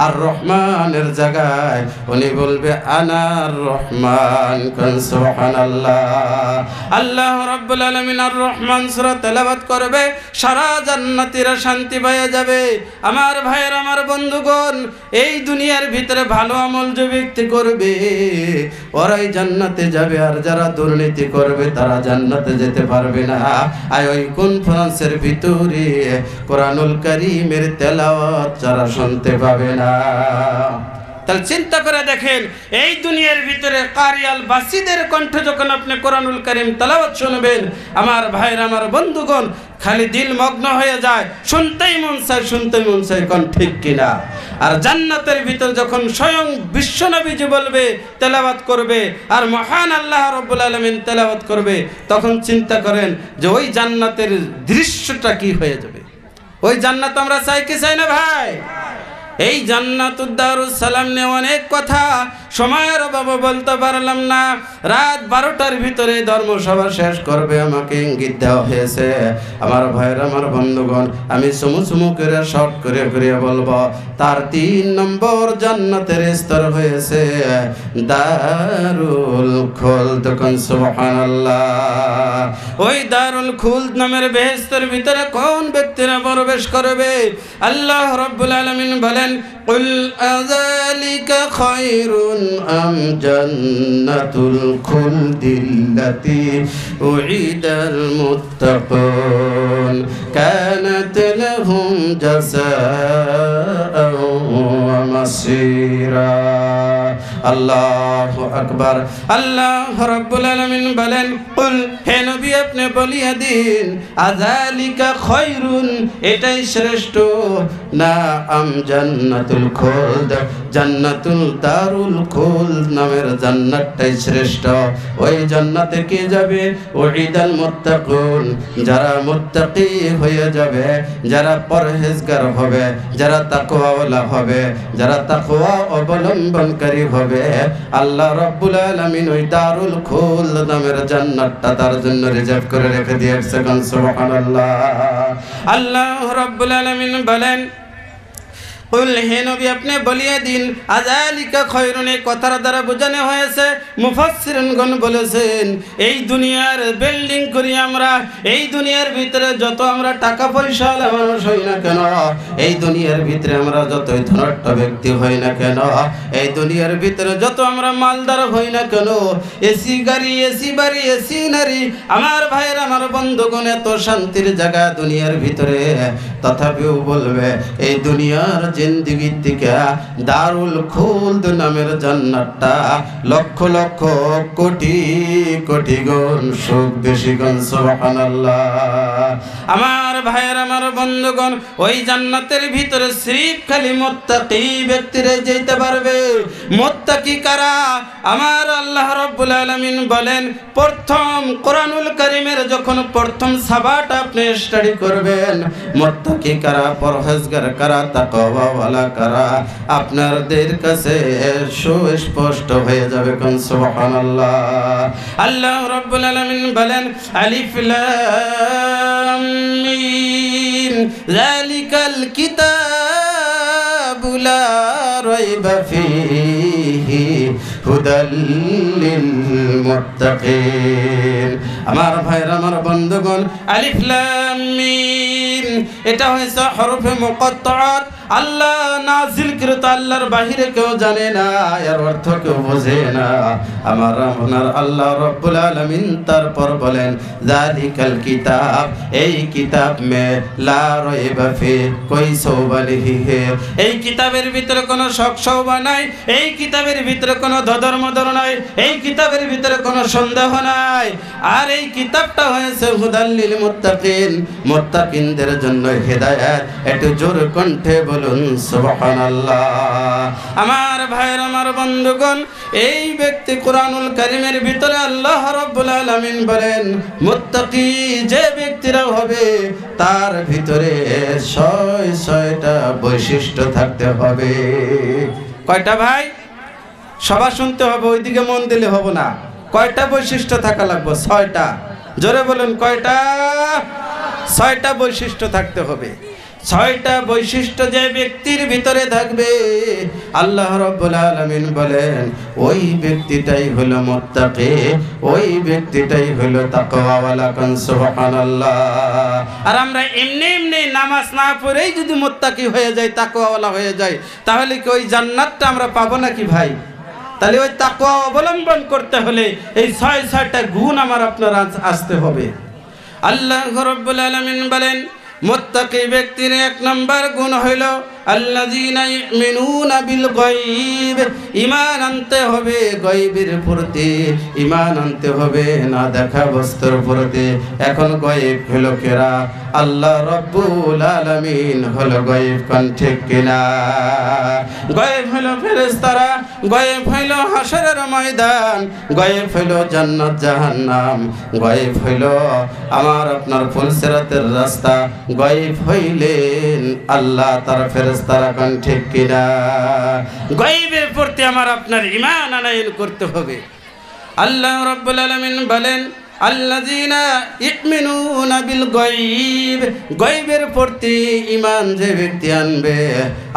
আর রহমানের জায়গায় উনি বলবে আনার রহমান। কান সুবহানাল্লাহ। আল্লাহ রব্বুল আলামিন আর রহমান সূরা তেলাওয়াত করবে, সারা জান্নাতীরা শান্তি পেয়ে যাবে। আমার ভাইয়ের, আমার বন্ধুগণ, এই দুনিয়ার ভিতরে ভালো আমল যে ব্যক্তি করবে ওরাই জান্নাতে যাবে, আর যারা দুর্নীতি করবে তারা জান্নাতে যেতে পারবে না। আর ওই কনফারেন্সের ভিতরে কোরআনুল কারীমের তেলাওয়াত যারা শুনতে পাবে না। তাহলে চিন্তা করে দেখেন, এই দুনিয়ার ভিতরে কারিয়াল বাসীদের কণ্ঠে যখন আপনি কোরআনুল কারীম তেলাওয়াত শুনবেন, আমার ভাইরা, আমার বন্ধুগণ, খালি দিল মগ্ন হয়ে যায়, শুনতেই মন চায়, শুনতেই মন চায়। কোন ঠিক কিনা? আর জান্নাতের ভিতর যখন স্বয়ং বিশ্বনবীজি বলবে, তেলাওয়াত করবে, আর মহান আল্লাহ রাব্বুল আলামিন তেলাওয়াত করবে, তখন চিন্তা করেন যে ওই জান্নাতের দৃশ্যটা কি হয়ে যাবে। ওই জান্নাত আমরা চাই কি চাই না ভাই? এই জান্নাতুদ দারুস সালাম নিয়ে অনেক কথা, সময়ের অভাবে বলতে পারলাম না। রাত 12টার ভিতরে ধর্মসভা শেষ করবে আমাকে ইঙ্গিত দেওয়া হয়েছে। আমার ভাইয়ের, আমার বন্ধুগণ, আমি চুমু চুমু করে শর্ট করে করে বলবো, তার 3 নম্বর জান্নাতের স্তর হয়েছে দারুল খুলদ। কান সুবহানাল্লাহ। ওই দারুল খুলদ নামের বেহেশতের ভিতরে কোন ব্যক্তিরা প্রবেশ করবে? আল্লাহ রাব্বুল আলামিন বলেন, কুল আযালিকা খায়রুন আম জান্নাতুল খুলদিল্লাতী উইদাল মুত্তাকুন কানাত লাহুম জাযাআন ওয়া মাসীরা। আল্লাহু আকবার। আল্লাহ রাব্বুল আলামিন বলেন, কুল, হে নবী আপনি বলিয়ে দিন, আযালিকা খায়রুন, এটাই শ্রেষ্ঠ না আম জান্নাতুল খুলদ, জান্নাতুল দারুল খুলদ নামের জান্নাতটাই শ্রেষ্ঠ। ওই জান্নাতে কে যাবে? উইদাল মুত্তাকুন, যারা মুত্তাকি হয়ে যাবে, যারা পরহেজগার হবে, যারা তাকওয়াওয়ালা হবে, যারা তাকওয়া অবলম্বনকারী হবে, আল্লাহ রাব্বুল আলামিন ওই দারুল খুলদ নামের জান্নাতটা তার জন্য রিজার্ভ করে রেখে দিয়েছে। কান সুবহানাল্লাহ। আল্লাহ রাব্বুল আলামিন বলেন, কুল, হে নবী আপনি বলিয়ে দিন, আযালিকা খায়রুন, এই কথার দ্বারা বোঝানো হয়েছে, মুফাসসিরিনগণ বলেছেন, এই দুনিয়ার বিল্ডিং করি আমরা, এই দুনিয়ার ভিতরে যত আমরা টাকা পয়সা মানুষ হই না কেন, এই দুনিয়ার ভিতরে আমরা যতই ধনাঢ্য ব্যক্তি হই না কেন, এই দুনিয়ার ভিতরে যত আমরা মালদার হই না কেন, এসি গাড়ি, এসি বাড়ি, এসি নারী, আমার ভাইয়ের, আমার বন্ধুগণ, এত শান্তির জায়গা দুনিয়ার ভিতরে, তথাপিও বলবে এই দুনিয়ার জিন্দেগি থেকে দারুল খুলদ নামের জান্নাতটা লক্ষ লক্ষ কোটি কোটি গুণ সুখ বেশি। গুণ সুবহানাল্লাহ। আমার ভাইয়ের, আমার বন্ধুগণ, ওই জান্নাতের ভিতরে সির্ফ খালি মুত্তাকি ব্যক্তিরা যেতে পারবে। মুত্তাকি কারা? আমার আল্লাহ রাব্বুল আলামিন বলেন, প্রথম কোরআনুল কারীমের যখন প্রথম সাবাটা আপনি স্টাডি করবেন, মুত্তাকি কারা, পরহেজগার কারা, তাকওয়াওয়ালা কারা, আপনাদের কাছে সুস্পষ্ট হয়ে যাবে। কোন সুবহানাল্লাহ। আল্লাহ রাব্বুল আলামিন বলেন, আলিফ লাম মিম যালিকাল কিতাবু লা রাইবা ফীহি হুদাল লিল মুত্তাকিন। আমার ভাইরা, আমার বন্ধুগণ, আলিফ লাম মিম এটা হইছে হরফে মুকাত্তাআত, আল্লাহ নাজিলকৃত আল্লাহর বাহিরে কেউ জানে না, এর অর্থ কেউ বোঝে না। আমার আপনার আল্লাহ রাব্বুল আলামিন তারপর বলেন যালিকাল কিতাব, এই কিতাব মে লা রাইবা ফি, কোই সওবা নেহি হে। এই কিতাবের ভিতরে কোনো শক সওবা নাই, এই কিতাবের ভিতরে কোনো ধর্মধর নাই, এই কিতাবের ভিতরে কোনো সন্দেহ নাই। আর এই কিতাবটা হয়েছে হুদাল লিল মুত্তাকিন, মুত্তাকিনদের জন্য হেদায়েত। একটু জোর কণ্ঠে বলুন সুবহানাল্লাহ। আমার ভাইয়ের, আমার বন্ধুগণ, এই ব্যক্তি কোরআনুল কারীমের ভিতরে আল্লাহ রাব্বুল আলামিন বলেন মুত্তাকি যে ব্যক্তিরা হবে তার ভিতরে ৬৬টা বৈশিষ্ট্য থাকতে হবে। কয়টা ভাই? সবার শুনতে হবে, ওইদিকে মন দিলে হবে না। কয়টা বৈশিষ্ট্য থাকা লাগবে? ৬টা। জোরে বলুন কয়টা? ৬টা বৈশিষ্ট্য থাকতে হবে। ৬টা বৈশিষ্ট্য যে ব্যক্তির ভিতরে থাকবে আল্লাহ রাব্বুল আলামিন বলেন ওই ব্যক্তিটাই হলো মুত্তাকি, ওই ব্যক্তিটাই হলো তাকওয়াওয়ালা। কান সুবহানাল্লাহ। আর আমরা এমনি এমনি নামাজ না পড়েই যদি মুত্তাকি হয়ে যাই, তাকওয়াওয়ালা হয়ে যাই, তাহলে কি ওই জান্নাতটা আমরা পাবো নাকি ভাই? তাহলে ওই তাকওয়া অবলম্বন করতে হলে এই ৬টা গুণ আমার আপনার আসতে হবে। আল্লাহ রাব্বুল আলামিন বলেন মুত্তাকি ব্যক্তির ১ নম্বর গুণ হইল আল্লাযীনা ইউমিনুনা বিল গায়ব, ঈমান আনতে হবে গায়বের প্রতি, ঈমান আনতে হবে না দেখা বস্তুর প্রতি। এখন গায়ব হলো কেরা? আল্লাহ রাব্বুল আলামিন হলো গায়ব। কোন ঠিক কিনা? গায়ব হলো ফেরেশতারা, গায়ব হইল হাশরের ময়দান, গায়ব হইল জান্নাত জাহান্নাম, গায়ব হইল আমার আপনার ফুলসিরাতের রাস্তা, গায়ব হইলেন আল্লাহ তার ফেরেশতারা। কোন ঠিক কিনা? গায়বের প্রতি আমার আপনার ঈমান আনয়ন করতে হবে। আল্লাহ রাব্বুল আলামিন বলেন আল্লাযীনা ইউমিনুনা বিল গায়ব, গায়বের প্রতি ঈমান যে ব্যক্তি আনবে,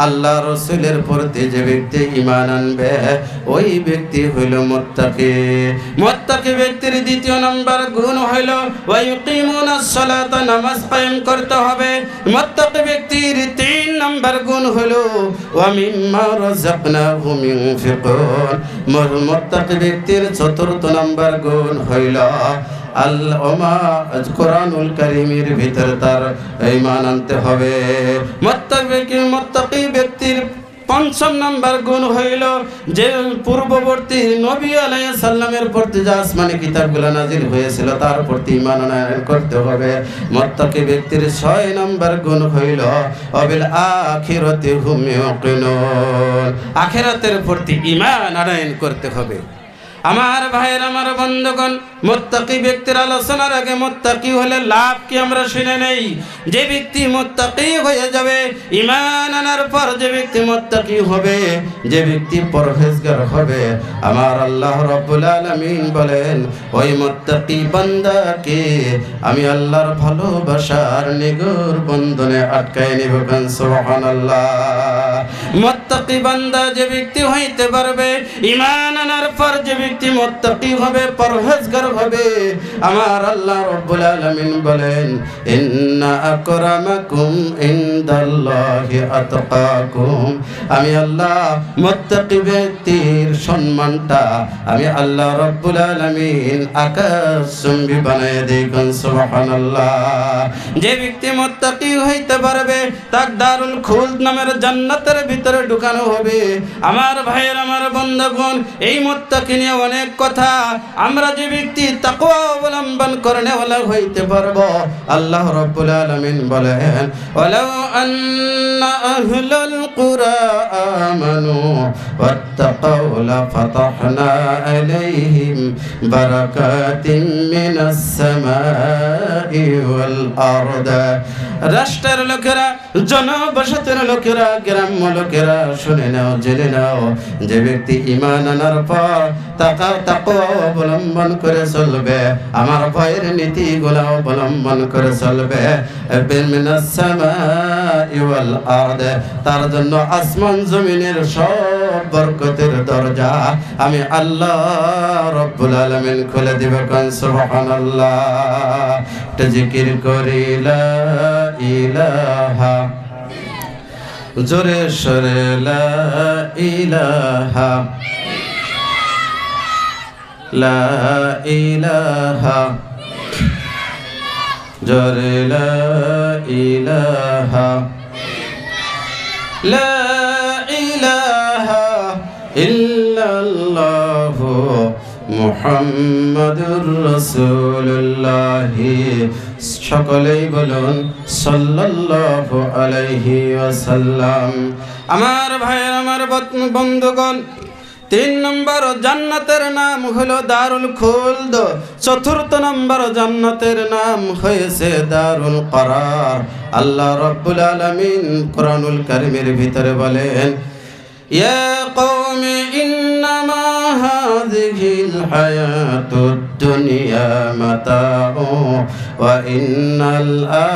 আল্লাহ রাসূলের প্রতি যে ব্যক্তি ঈমান আনবে, ওই ব্যক্তি হইল মুত্তাকি। মুত্তাকি ব্যক্তির ২য় নম্বর গুণ হইল ওয়া ইউকিমুনাস সালাতা, নামাজ কায়েম করতে হবে। মুত্তাকি ব্যক্তির ৩ নম্বর গুণ হইল ওয়া মিম্মা রাযাকনাহুম ইউনফিকুন। মুত্তাকি ব্যক্তির ৪র্থ নম্বর গুণ হইল কোরআনুল কারীমের ভিতরে তার ঈমান আনতে হবে। মুত্তাকি ব্যক্তির ৫ম নম্বর গুণ হইল যে পূর্ববর্তী নবী আলাইহিস সালামের প্রতি যে আসমানি কিতাবগুলো নাজিল হয়েছিল তার প্রতি ঈমান আনয়ন করতে হবে। মুত্তাকি ব্যক্তির ৬ নম্বর গুণ হইল ওয়াবিল আখিরাতি হুম ইউকিনুন, আখিরাতের প্রতি ঈমান আনয়ন করতে হবে। আমার ভাইয়ের, আমার বন্ধুগণ, মুত্তাকি ব্যক্তির আলোচনার আগে মুত্তাকি হলে লাভ কি আমরা শুনে নেই। যে ব্যক্তি মুত্তাকি হয়ে যাবে, ঈমান আনার পর যে ব্যক্তি মুত্তাকি হবে, যে ব্যক্তি পরহেজগার হবে, আমার আল্লাহ রাব্বুল আলামিন বলেন ওই মুত্তাকি বান্দাকে আমি আল্লাহর ভালোবাসার নিগর বন্ধনে আটকায় নিব। কান সুবহানাল্লাহ। মুত্তাকি বান্দা যে ব্যক্তি হইতে পারবে, ঈমান আনার পর যে ব্যক্তি মুত্তাকি হবে, পরহেজগার হবে, আমার আল্লাহ রাব্বুল আলামিন বলেন ইন্না আকরামাকুম ইনদাল্লাহি আতকাকুম, আমি আল্লাহ মুত্তাকি ব্যক্তির সম্মানটা আমি আল্লাহ রাব্বুল আলামিন আকাশচুম্বী বানায় দেই। কোন সুবহানাল্লাহ। যে ব্যক্তি মুত্তাকি হইতে পারবে তার দারুল খুলদ নামের জান্নাতের ভিতরে ঢুকানো হবে। আমার ভাইয়ের, আমার বন্ধুগণ, এই মুত্তাকি নিয়ে অনেক কথা। আমরা যে ব্যক্তি তাকওয়া অবলম্বন করেনেওয়ালা হইতে পারবো, আল্লাহ রাব্বুল আলামিন বলেন ওয়ালাউ আন্না আহলাল কুরা আমানু ওয়াত্তাকাউ লাফাতাহনা আলাইহিম বারাকাতিম মিনাস সামাই ওয়াল আরদ। রাষ্ট্রের লোকেরা, জনবসতির লোকেরা, গ্রাম্য লোকেরা শুনে নাও, জেনে নাও, যে ব্যক্তি ঈমান আনার পর তাকওয়া অবলম্বন করে চলবে, আমার ভয়ের নীতিগুলো অবলম্বন করে চলবে, মিনাস সামাই ওয়াল আরদ, তার জন্য আসমান জমিনের সব বরকতের দরজা আমি আল্লাহ রাব্বুল আলামিন খুলে দিব। কান সুবহানাল্লাহ। জিকির করি লা ইলাহা জোরে সরে লা ইলাহা লা ইলাহা জোরে লা ইলাহা লা ইলাহা ইল্লাল্লাহু মুহাম্মাদুর রাসূলুল্লাহ। সকলেই বলুন সাল্লাল্লাহু আলাইহি ওয়াসাল্লাম। আমার ভাইয়ের, আমার বন্ধুগণ, 3 নম্বর জান্নাতের নাম হলো দারুল খুলদ। 4th নম্বর জান্নাতের নাম হয়েছে দারুল করার। আল্লাহ রাব্বুল আলামিন কোরআনুল কারীমের ভিতরে বলেন, ইয়া কওমি ইন্নামা হাযিহিল হায়াতুদ দুনিয়া মাতাউ ওয়া ইন্নাল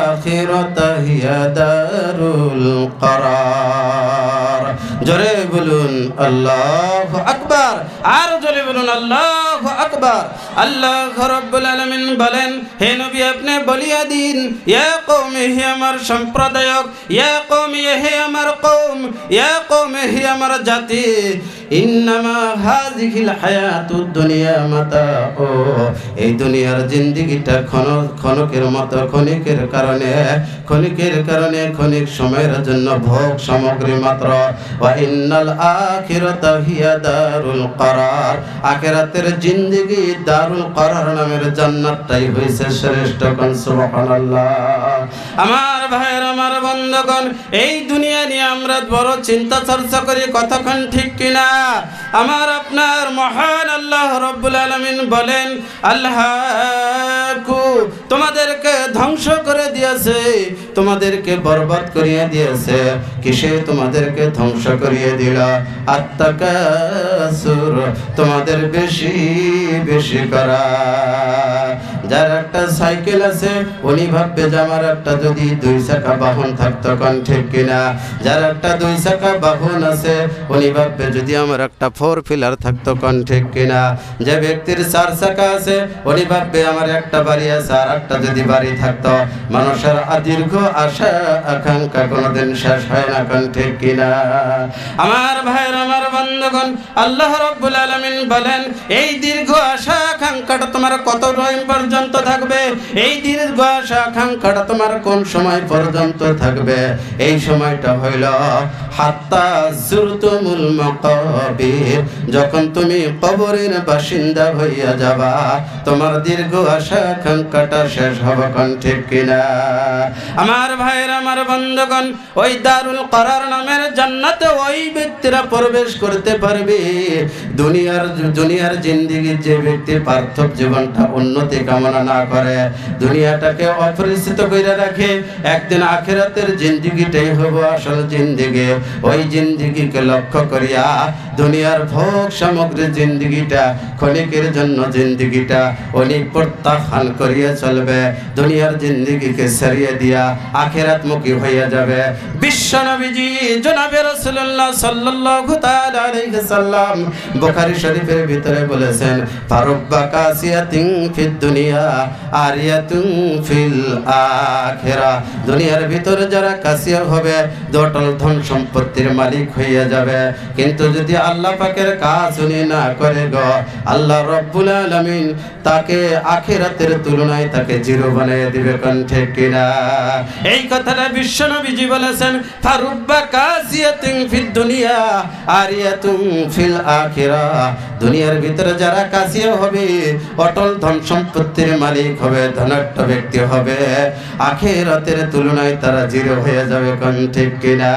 আখিরাতা হিয়া দারুল করার। জোরে বলুন আল্লাহু আকবার, আর জোরে বলুন আল্লাহু আকবার। আল্লাহ রাব্বুল আলামিন বলেন, হে নবী আপনি বলিয়া দিন, ইয়া কওমি, হে আমার সম্প্রদায়ক, ইয়া কওমি, হে আমার কওম, ইয়া কওমি, হে আমার জাতি, ইন্নামা হাযিহিল হায়াতুদ দুনিয়া মাতাউ, এই দুনিয়ার জিন্দেগিটা ক্ষণিকের মতো, ক্ষণিকের কারণে ক্ষণিক সময়ের জন্য ভোগ সামগ্রী মাত্র। ওয়া ইন্নাল আখিরাতা হিয়া দারুল করার, আখিরাতের জিন্দেগি দারুল করার নামের জান্নাতটাই হইছে শ্রেষ্ঠ। কোন সুবহানাল্লাহ। আমার ভাইয়ের, আমার বন্ধুগণ, এই দুনিয়া নিয়ে আমরা বড় চিন্তা চর্চা করি, কতক্ষণ ঠিক কিনা? আমার আপনার মহান আল্লাহ রাব্বুল আলামিন বলেন, আল্লাহু তোমাদেরকে ধ্বংস করে দিয়েছে, তোমাদেরকে বরবাদ করিয়ে দিয়েছে। কিসে তোমাদেরকে ধ্বংস করিয়ে দিল? আত্তাকাসুর, তোমাদের বেশি বেশি করা। যার একটা সাইকেল আছে উনি ভাববে যে আমার একটা যদি 2 চাকা বাহন থাকতো। কোন ঠিক কিনা? যার একটা 2 চাকা বাহন আছে উনি ভাববে যদি আমার একটা 4 হুইলার থাকতো। কোন ঠিক কিনা? যে ব্যক্তির 4 চাকা আছে উনি ভাববে আমার একটা বাড়ি আছে, আর একটা যদি বাড়ি থাকতো। মানুষের দীর্ঘ আশা আকাঙ্ক্ষা কোনোদিন শেষ হয় না। কোন ঠিক কিনা? আমার ভাইয়ের, আমার বন্ধুগণ, আল্লাহ রাব্বুল আলামিন বলেন, এই দীর্ঘ আশা আকাঙ্ক্ষাটা তোমার কত টাইম পর্যন্ত থাকবে? এই দীর্ঘ আশা আকাঙ্ক্ষাটা তোমার কোন সময় পর্যন্ত থাকবে? এই সময়টা হইল হাত্তা যুরতুমুল মাকাবির, যখন তুমি কবরের বাসিন্দা হইয়া যাবা তোমার দীর্ঘ আশা আকাঙ্ক্ষাটা শেষ হবে। কোন ঠিক কিনা? আমার ভাইয়ের, আমার বন্ধুগণ, ওই দারুল করার নামের জান্নাতে ওই ব্যক্তিরা প্রবেশ করতে পারবে দুনিয়ার জিন্দেগির যে ব্যক্তি পার্থিব জীবনটা উন্নতি কামনা না করে, দুনিয়াটাকে অপরিচিত করে রাখে, একদিন আখিরাতের জিন্দেগিটাই হবে আসল জিন্দেগি। ওই জিন্দেগিকে লক্ষ্য করিয়া দুনিয়ার ভোগ সামগ্রী জিন্দেগিটা, ক্ষণিকের জন্য জিন্দেগিটা উনি প্রত্যাখ্যান করিয়া চলবে। দুনিয়ার জিন্দেগিকে ছাড়িয়ে দিয়া আখিরাতমুখী হইয়া যাবে। বিশ্ব নবীজি জনাবে রাসূলুল্লাহ সাল্লাল্লাহু তাআলা আলাইহি সাল্লাম বুখারী শরীফের ভিতরে বলেছেন, ফারুব্বা কাসিয়াতিন ফিদ দুনিয়া আরিয়াতুন ফিল আখিরাহ, দুনিয়ার ভিতরে যারা কাসিয়া হবে দোটল ধন সম্পত্তির মালিক হইয়া যাবে, কিন্তু যদি আল্লাহ পাকের কাজ উনি না করে গো, আল্লাহ রাব্বুল আলামিন তাকে আখিরাতের তুলনায় তাকে জিরো বানিয়ে দিবে। কোন ঠিক কিনা? এই কথাটা বিশ্ব নবীজি বলেছেন, ফারুব্বা কাসিয়াতিন ফিদ দুনিয়া আরিয়াতুন ফিল আখিরাহ, দুনিয়ার ভিতরে যারা কাসিয়া হবে, অটল ধন সম্পত্তির মালিক হবে, ধনাঢ্য ব্যক্তি হবে, আখিরাতের তুলনায় তারা জিরো হয়ে যাবে। কোন ঠিক কিনা?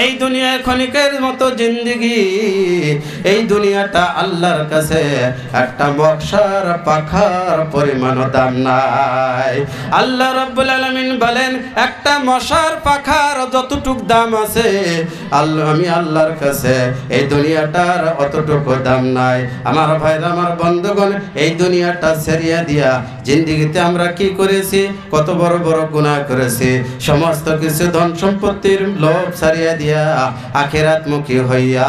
এই দুনিয়ায় ক্ষণিকের মতো জিন্দেগি, এই দুনিয়াটা আল্লাহর কাছে একটা মশার পাখার পরিমাণ দাম নাই। আল্লাহ রাব্বুল আলামিন বলেন, একটা মশার পাখার যতটুক দাম আছে আমি আল্লাহর কাছে এই দুনিয়াটার অতটুকু দাম নাই। আমার ভাইরা, আমার বন্ধুগণ, এই দুনিয়াটা ছেড়িয়ে দিয়া জিন্দেগিতে আমরা কি করেছি? কত বড় বড় গুনাহ করেছি। সমস্ত কিছু ধন সম্পত্তির লোভ ছাড়িয়ে দিয়া আখিরাতমুখী হইয়া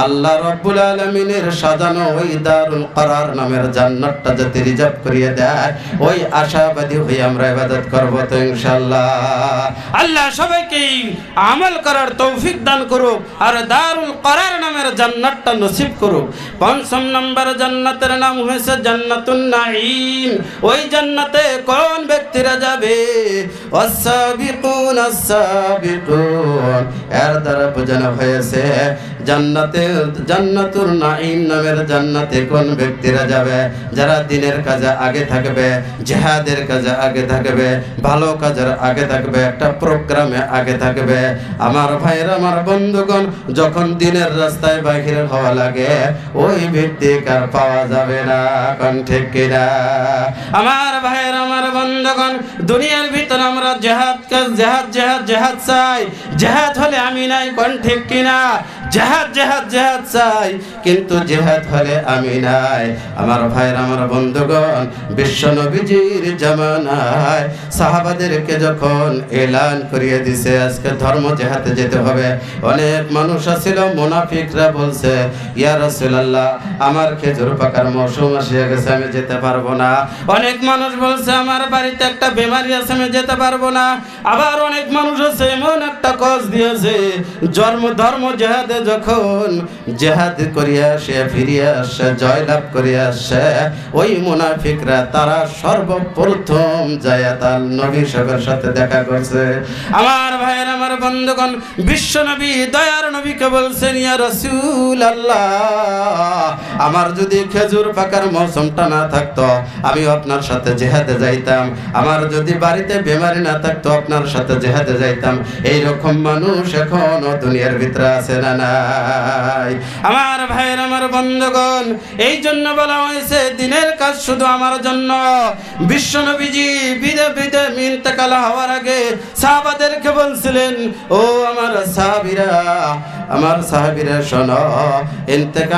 আল্লাহ রাব্বুল আলামিনের সাজানো ওই দারুল করার নামের জান্নাতটা যাতে রিজার্ভ করিয়ে দেয়, ওই আশাবাদী হয়ে আমরা ইবাদত করব তো ইনশাআল্লাহ। আল্লাহ সবাইকে আমল করার তৌফিক দান করুক আর দারুল করার নামের জান্নাতটা নসিব করুক। ৫ম নম্বর জান্নাতের নাম হয়েছে জান্নাতুন নাঈম। ওই জান্নাতে কোন ব্যক্তিরা যাবে? ওয়াস-সাবিকুন আস-সাবিকুন, এর দ্বারা বোঝানো হয়েছে জান্নাতুল নাঈম নামের জান্নাতে কোন ব্যক্তিরা যাবে? যারা দিনের কাজে আগে থাকবে, জিহাদের কাজে আগে থাকবে, ভালো কাজের আগে থাকবে, একটা প্রোগ্রামে আগে থাকবে। আমার ভাইরা, আমার বন্ধুগণ, যখন দিনের রাস্তায় বাহির হওয়া লাগে ওই ব্যক্তি আর পাওয়া যাবে না, কোন ঠিক কিনা? আমার ভাইরা, আমার বন্ধুগণ, দুনিয়ার ভিতর আমরা জিহাদ চাই, জিহাদ হলে আমি নাই, কোন ঠিক কিনা? জিহাদ চাই, কিন্তু জিহাদ হলে আমি নাই। আমার ভাইরা, আমার বন্ধুগণ, বিশ্ব নবীজির জামানায় সাহাবাদেরকে যখন এলান করিয়ে দিছে আজকে ধর্ম জিহাদে যেতে হবে, অনেক মানুষ ছিল মুনাফিকরা বলছে, ইয়া রাসূলুল্লাহ, আমার খেজুর পাকার মৌসুম এসে গেছে, আমি যেতে পারবো না। অনেক মানুষ বলছে, আমার বাড়িতে একটা বেমারি আছে, আমি যেতে পারবো না। আবার অনেক মানুষ আছে এমন একটা কজ দিয়েছে, ধর্ম জিহাদে যখন জিহাদ করিয়া আসে, ফিরিয়ে আসে, জয়লাভ করিয়া আসে, ওই মুনাফিকরা তারা সর্বপ্রথম যায় তার নবী সাহেবের সাথে দেখা করছে। আমার ভাইয়ের, আমার বন্ধুগণ, বিশ্ব নবী দয়ার নবীকে বলছেন, ইয়া রাসূলুল্লাহ, আমার যদি খেজুর পাকার মৌসুমটা না থাকতো আমি আপনার সাথে জিহাদে যাইতাম, আমার যদি বাড়িতে বেমারি না থাকতো আপনার সাথে জিহাদে যাইতাম। এইরকম মানুষ এখনো দুনিয়ার ভিতরে আছে না নাই? আমার ভাইয়ের, আমার বন্ধুগণ, এই জন্য বলা হয়েছে দিনের কাজ শুধু আমার জন্য। বিশ্ব নবীজি বিদে ইন্তেকাল হওয়ার আগে সাহাবাদেরকে বলছিলেন, ও আমার সাহাবীরা শোনো,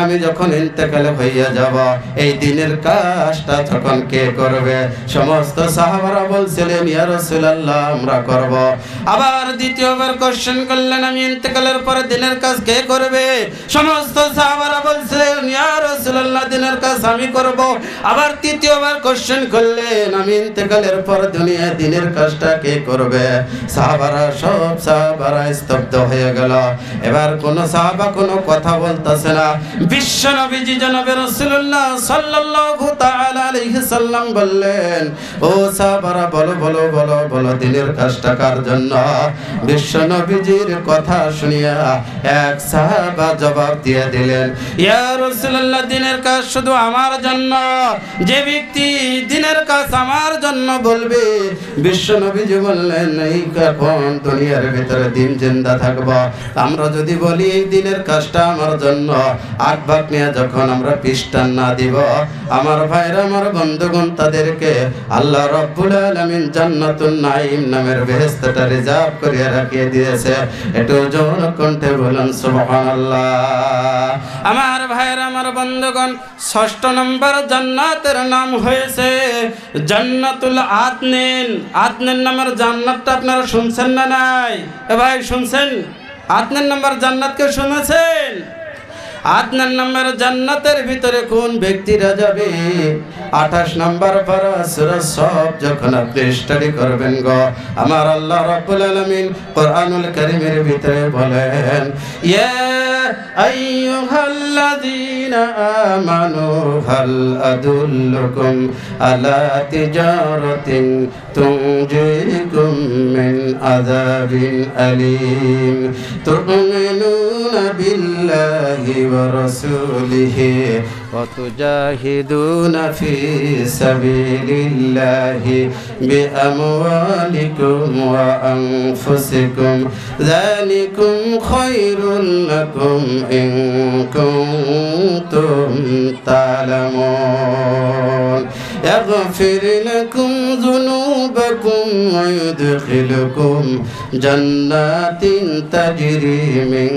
আমি যখন ইন্তেকাল হইয়া যাব এই দিনের কাজটা তখন কে করবে? সমস্ত সাহাবারা বলছিলেন, ইয়া রাসূলুল্লাহ, আমরা করব। আবার দ্বিতীয়বার কোশ্চেন করলেন, আমি ইন্তেকালের পরে দিনের কাজ কে করবে? সমস্ত সাহাবারা বলছিলেন, ইয়া রাসূলুল্লাহ, দিনের কাজ আমি করব। আবার তৃতীয়বার কোশ্চেন করলেন, আমি ইন্তেকালের পর দুনিয়ায় দিনের কাজটা কে করবে? সব সাহাবারা স্তব্ধ হয়ে গেল। এবার কোন সাহাবা কোনো কথা বলতেছে না। বিশ্ব নবীজি জনাবে রাসূলুল্লাহ সাল্লাল্লাহু তাআলা আলাইহি সাল্লাম বললেন, ও সাহাবারা, বলো দিনের কাজটা কার জন্য? বিশ্ব নবীজির কথা শুনিয়া এক সাহাবা জবাব দিয়ে দিলেন, ইয়া রাসূলুল্লাহ, দিনের কাজ শুধু আমার জন্য। যে ব্যক্তি দিনের কাজ আমার জন্য বলবে, বিশ্ব নবীজি বললেন, এই এখন দুনিয়ার ভিতরে দিন জিন্দা থাকবো, আমরা যদি বলি এই দিনের কাজটা আমার জন্য, আট ভাগ নিয়ে যখন আমরা পিস্টান না দিব, আমার ভাইরা, আমার বন্ধুগণ, তাদেরকে আল্লাহ রাব্বুল আলামিন জান্নাতুন নাঈম নামের বেহেশতটা রিজার্ভ করে রাখিয়ে দিয়েছে। একটু জোর কণ্ঠে বলুন সুবহানাল্লাহ। আমার ভাইরা, আমার বন্ধুগণ, ৬ষ্ঠ নম্বর জান্নাতের নাম হয়েছে জান্নাতুল আদনিন। আদনিন নামের জান্নাতটা আপনারা শুনছেন না নাই? এ ভাই, শুনছেন? আদনিন নাম্বার জান্নাতকে শুনেছেন? আদনান নাম্বার জান্নাতের ভিতরে কোন ব্যক্তিরা যাবে? 28 নম্বর পারা সূরা সফ যখন আপনি স্টাডি করবেন গো, আমার আল্লাহ রাব্বুল আলামিন কোরআনুল কারীমের ভিতরে বলেন, ইয়া আইয়ুহাল্লাযীনা আমানু হাল আদুল্লুকুম আলা তিজারাতিন তুনজিকুম মিন আযাবিন আলীম তু'মিনুনা বিল্লাহি ওয়া রাসূলিহি ওয়া তুজাহিদুনা ফি সাবিলিল্লাহি বিআমওয়ালিকুম ওয়া আনফুসিকুম যালিকুম খায়রুল লাকুম ইন কুনতুম তা'লামুন يغفر لكم ذنوبكم ويدخلكم جنات تجري من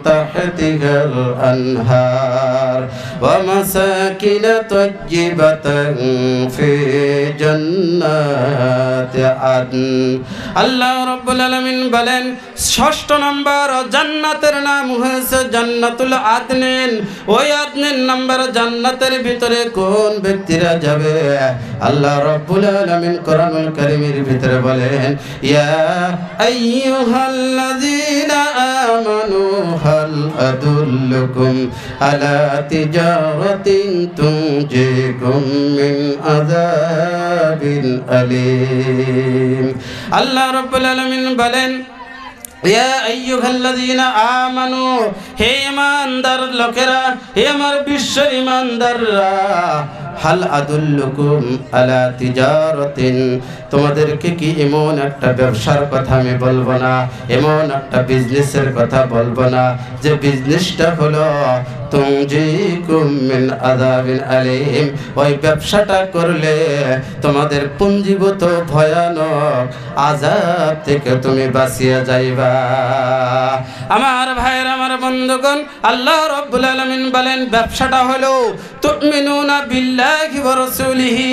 تحتها الأنهار ومساكن طيبة في جنات জান্নাতি আদন। আল্লাহ রাব্বুল আলামিন বলেন ৬ষ্ঠ নম্বর জান্নাতের নাম হয়েছে জান্নাতুল আদনিন। ওই আদনিন নাম্বার জান্নাতের ভিতরে কোন ব্যক্তিরা যাবে? আল্লাহ রাব্বুল আলামিন কোরআনুল কারীমের ভিতরে বলেন, ইয়া আইয়ুহাল্লাযীনা আমানু হাল আদুল্লুকুম আলা তিজারাতিন তুনজিকুম মিন আযাবিন আলীম। আল্লাহ রাব্বুল আলামিন বলেন, ইয়া আইয়ুহাল্লাযীনা আমানু, হে ঈমানদার লোকেরা, হে আমার বিশ্বের ঈমানদাররা, হাল আদুল্লুকুম আলা তিজারাতিন, তোমাদেরকে কি এমন একটা ব্যবসার কথা আমি বলবো না, এমন একটা বিজনেসের কথা বলবো না যে বিজনেসটা হলো তুনজিকুম মিন আযাবিন আলীম, ওই ব্যবসাটা করলে তোমাদের পুঞ্জীভূত ভয়ানক আযাব থেকে তুমি বাঁচিয়ে যাইবা। আমার ভাইয়ের, আমার বন্ধুগণ, আল্লাহ রাব্বুল আলামিন বলেন ব্যবসাটা হলো তুমিনুনা বিল্লাহি ওয়া রাসূলিহি,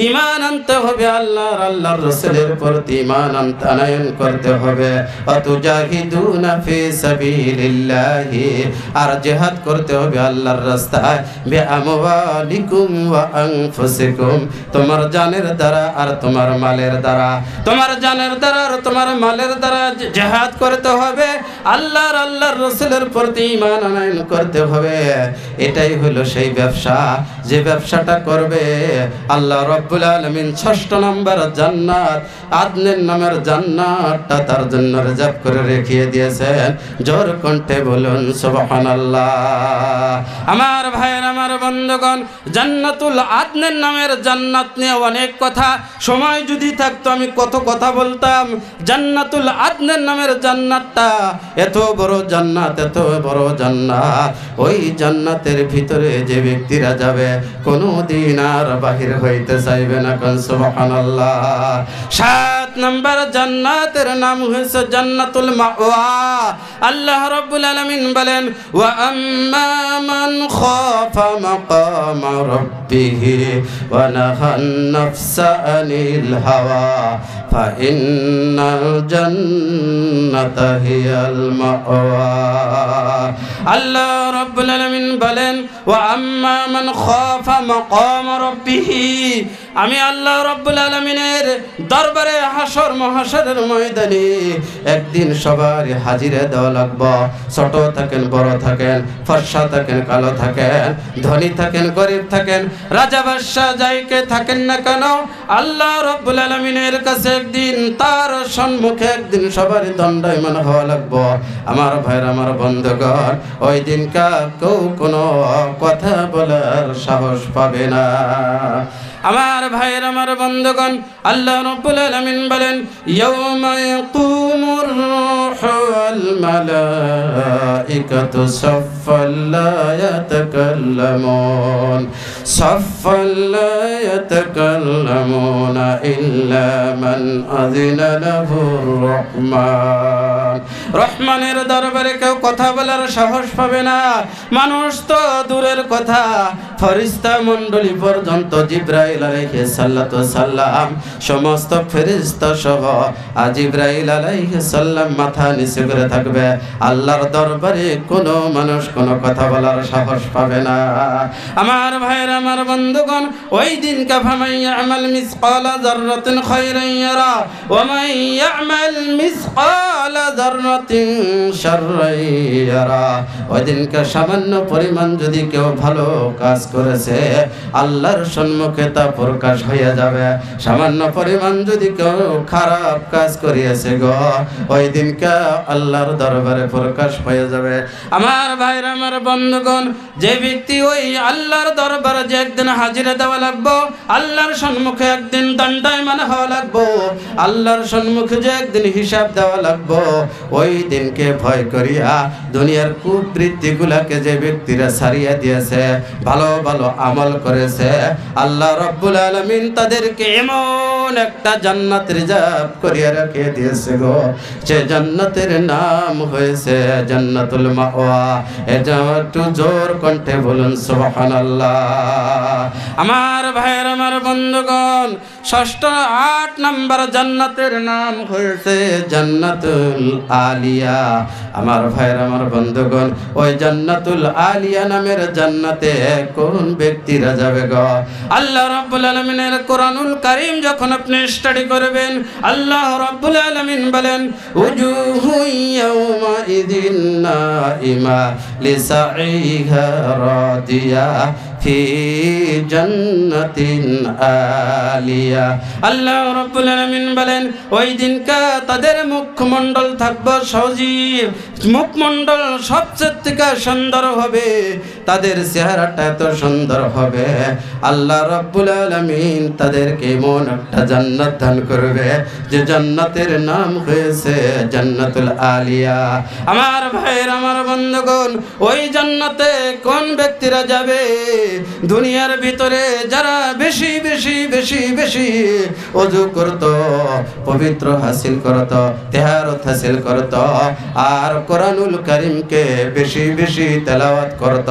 ঈমান আনতে হবে আল্লাহর রাসূলের প্রতি ঈমান আনয়ন করতে হবে। আতুজাহিদুনা ফি সাবিলিল্লাহি, আর জিহাদ করতে হবে আল্লাহর রাস্তায়, বিআমওয়ালিকুম ওয়া আনফুসিকুম, তোমার জানের দ্বারা আর তোমার মালের দ্বারা, তোমার জানের দ্বারা আর তোমার মালের দ্বারা জিহাদ করতে হবে, আল্লাহর রাসূলের প্রতি ঈমান আনয়ন করতে হবে। এটাই হলো সেই ব্যবসা, যে ব্যবসাটা করবে আল্লাহ রাব্বুল আলামিন ৬ষ্ঠ নম্বর জান্নাত আদনিন নামের জান্নাতটা তার জন্য রিজার্ভ করে রেখে দিয়েছেন। জোর কণ্ঠে বলুন সুবহানাল্লাহ। আমার ভাইয়ের, আমার বন্ধুগণ, জান্নাতুল আদনিন নামের জান্নাত নিয়ে অনেক কথা, সময় যদি থাকতো আমি কত কথা বলতাম। জান্নাতুল আদনিন নামের জান্নাতটা এত বড় জান্নাত, এত বড় জান্নাত, ওই জান্নাতের ভিতরে যে ব্যক্তিরা যাবে কোনোদিন আর বাহির হইতে চাইবে না। সুবহানাল্লাহ। ৭ নম্বর জান্নাতের নাম হয়েছে জান্নাতুল মাওয়া। আল্লাহ রাব্বুল আলামিন বলেন, ওয়া আম্মা মান খাফা মাকামা রাব্বিহি ওয়া নাহান নাফসা আনিল হাওয়া ফাইন্নাল জান্নাতা হিয়াল মাওয়া। আল্লাহ রাব্বুল আলামিন বলেন, ওয়া আম্মা মান খাফা মাকামা রাব্বিহি, আমি আল্লাহ রাব্বুল আলামিনের দরবারে হাসর মহাশরের ময়দানে একদিন সবার হাজিরা দেওয়া লাগবে। ছোট থাকেন, বড় থাকেন, ফর্সা থাকেন, কালো থাকেন, ধনী থাকেন, গরিব থাকেন, রাজা বাদশা যাইকে থাকেন না কেন, আল্লাহ রাব্বুল আলামিনের কাছে একদিন তার সম্মুখে একদিন সবার দণ্ডায়মান হওয়া লাগবে। আমার ভাইয়ের, আমার বন্ধুগণ, ওই দিনকা কেউ কোনো কথা বলার সাহস পাবে না। আমার ভাইয়ের, আমার বন্ধুগণ, আল্লাহ রাব্বুল আলামিন বলেন, ইয়াউমা ইয়াকুমুর রূহু ওয়াল মালাইকাতু সাফফান লা ইয়াতাকাল্লামুন সাফফান লা ইয়াতাকাল্লামুনা ইল্লা মান আযিনা লাহুর রহমান। রহমানের দরবারে কেউ কথা বলার সাহস পাবে না। মানুষ তো দূরের কথা, ফেরেশতা মণ্ডলী পর্যন্ত জিবরাইল আলাইহিস সালাতু সাল্লাম, সমস্ত ফেরেশতা সহ জিবরাইল আলাইহিস সালাম মাথা নিচু করে থাকবে। আল্লাহর দরবারে কোনো মানুষ কোনো কথা বলার সাহস পাবে না। আমার ভাইয়ের, আমার বন্ধুগণ, ওই দিন কাফামান ইয়ামাল মিসকালা যাররাতিন খায়রান ইয়ারা ওয়া মান ইয়ামাল মিসকালা যাররাতিন শাররান ইয়ারা। ওই দিনকে সামান্য পরিমাণ যদি কেউ ভালো কাজ করেছে আল্লাহর সম্মুখে তা প্রকাশ হয়ে যাবে। সামান্য পরিমাণ যদি কেউ খারাপ কাজ করিয়েছে গো, ওই দিনকে আল্লাহর দরবারে প্রকাশ হয়ে যাবে। আমার ভাইরা, আমার বন্ধুগণ, যে ব্যক্তি ওই আল্লাহর দরবারে যে একদিন হাজিরা দেওয়া লাগবো, আল্লাহর সম্মুখে একদিন দণ্ডায়মান হওয়া লাগবো, আল্লাহর সম্মুখে যে একদিন হিসাব দেওয়া লাগবো, ওই দিনকে ভয় করিয়া দুনিয়ার কুবৃত্তিগুলাকে যে ব্যক্তিরা ছাড়িয়ে দিয়েছে, ভালো ভালো আমল করেছে, আল্লাহ রাব্বুল আলামিন তাদেরকে এমন একটা জান্নাত রিজার্ভ করিয়া রেখে দিয়েছে গো। সে জান্নাতের নাম হয়েছে জান্নাতুল মাওয়া। এটা একটু জোর কণ্ঠে বলুন সুবহানাল্লাহ। আমার ভাইয়ের, আমার বন্ধুগণ, ষষ্ঠ 8 নম্বর জান্নাতের নাম হয়েছে জান্নাতুল আলিয়া। আমার ভাইয়ের, আমার বন্ধুগণ, ওই জান্নাতুল আলিয়া নামের জান্নাতে কোন ব্যক্তিরা যাবে গো? আল্লাহ রাব্বুল আলামিনের কোরআনুল কারীম যখন আপনি স্টাডি করবেন, আল্লাহ রাব্বুল আলামিন বলেন উজুহু ইয়াওমা ইযিন নাইমা লিসাইহা রাদিয়া ফি জান্নাতিন আলিয়া। আল্লাহ রাব্বুল আলামিন বলেন ওই দিনকা তাদের মুখমণ্ডল থাকবে সজীব, মুখমণ্ডল সবচেয়ে থেকে সুন্দর হবে, তাদের চেহারাটা এত সুন্দর হবে, আল্লাহ রাব্বুল আলামিন তাদেরকে এমন একটা জান্নাত দান করবে যে জান্নাতের নাম হয়েছে জান্নাতুল আলিয়া। আমার ভাইয়ের, আমার বন্ধুগণ, ওই জান্নাতে কোন ব্যক্তিরা যাবে? দুনিয়ার ভিতরে যারা বেশি বেশি বেশি বেশি ওযু করত, পবিত্র হাসিল করত, তেহারত হাসিল করত, আর কোরআনুল কারীমকে বেশি বেশি তেলাওয়াত করত,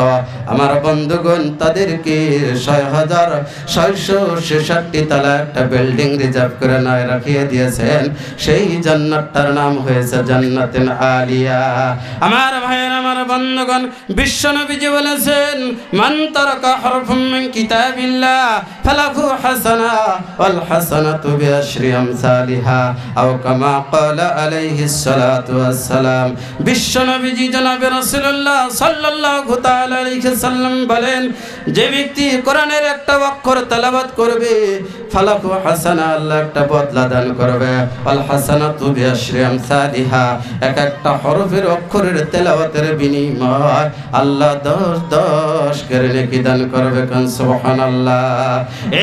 আমার বন্ধুগণ তাদেরকে ৬,৬৬৬ তলা একটা বিল্ডিং রিজার্ভ করে নয় রাখিয়ে দিয়েছেন। সেই জান্নাতটার নাম হয়েছে জান্নাতুল আলিয়া। আমার ভাইয়ের, আমার বন্ধুগণ, বিশ্বনবীজি বলেছেন মান তারাকা হারফুম মিন কিতাবিল্লাহ ফালাহু হাসানা ওয়াল হাসানাতু বিআশরি আমসালিহা আও কামা ক্বালা আলাইহিস সালাতু ওয়াস সালাম। বিশ্বনবীজি জনাবে রাসূলুল্লাহ সাল্লাল্লাহু তাআলা আলাইহি সাল্লাম বলেন যে ব্যক্তি কোরআনের একটা অক্ষর তেলাওয়াত করবে ফালাহু হাসানা, আল্লাহ একটা বদলা দান করবে, ওয়াল হাসানাতু বিআশরি আমসালিহা, এক একটা হরফের অক্ষরের তেলাওয়াতের বিনিময় আল্লাহ 10 করে নেকি দান করবে। কান সুবহানাল্লাহ।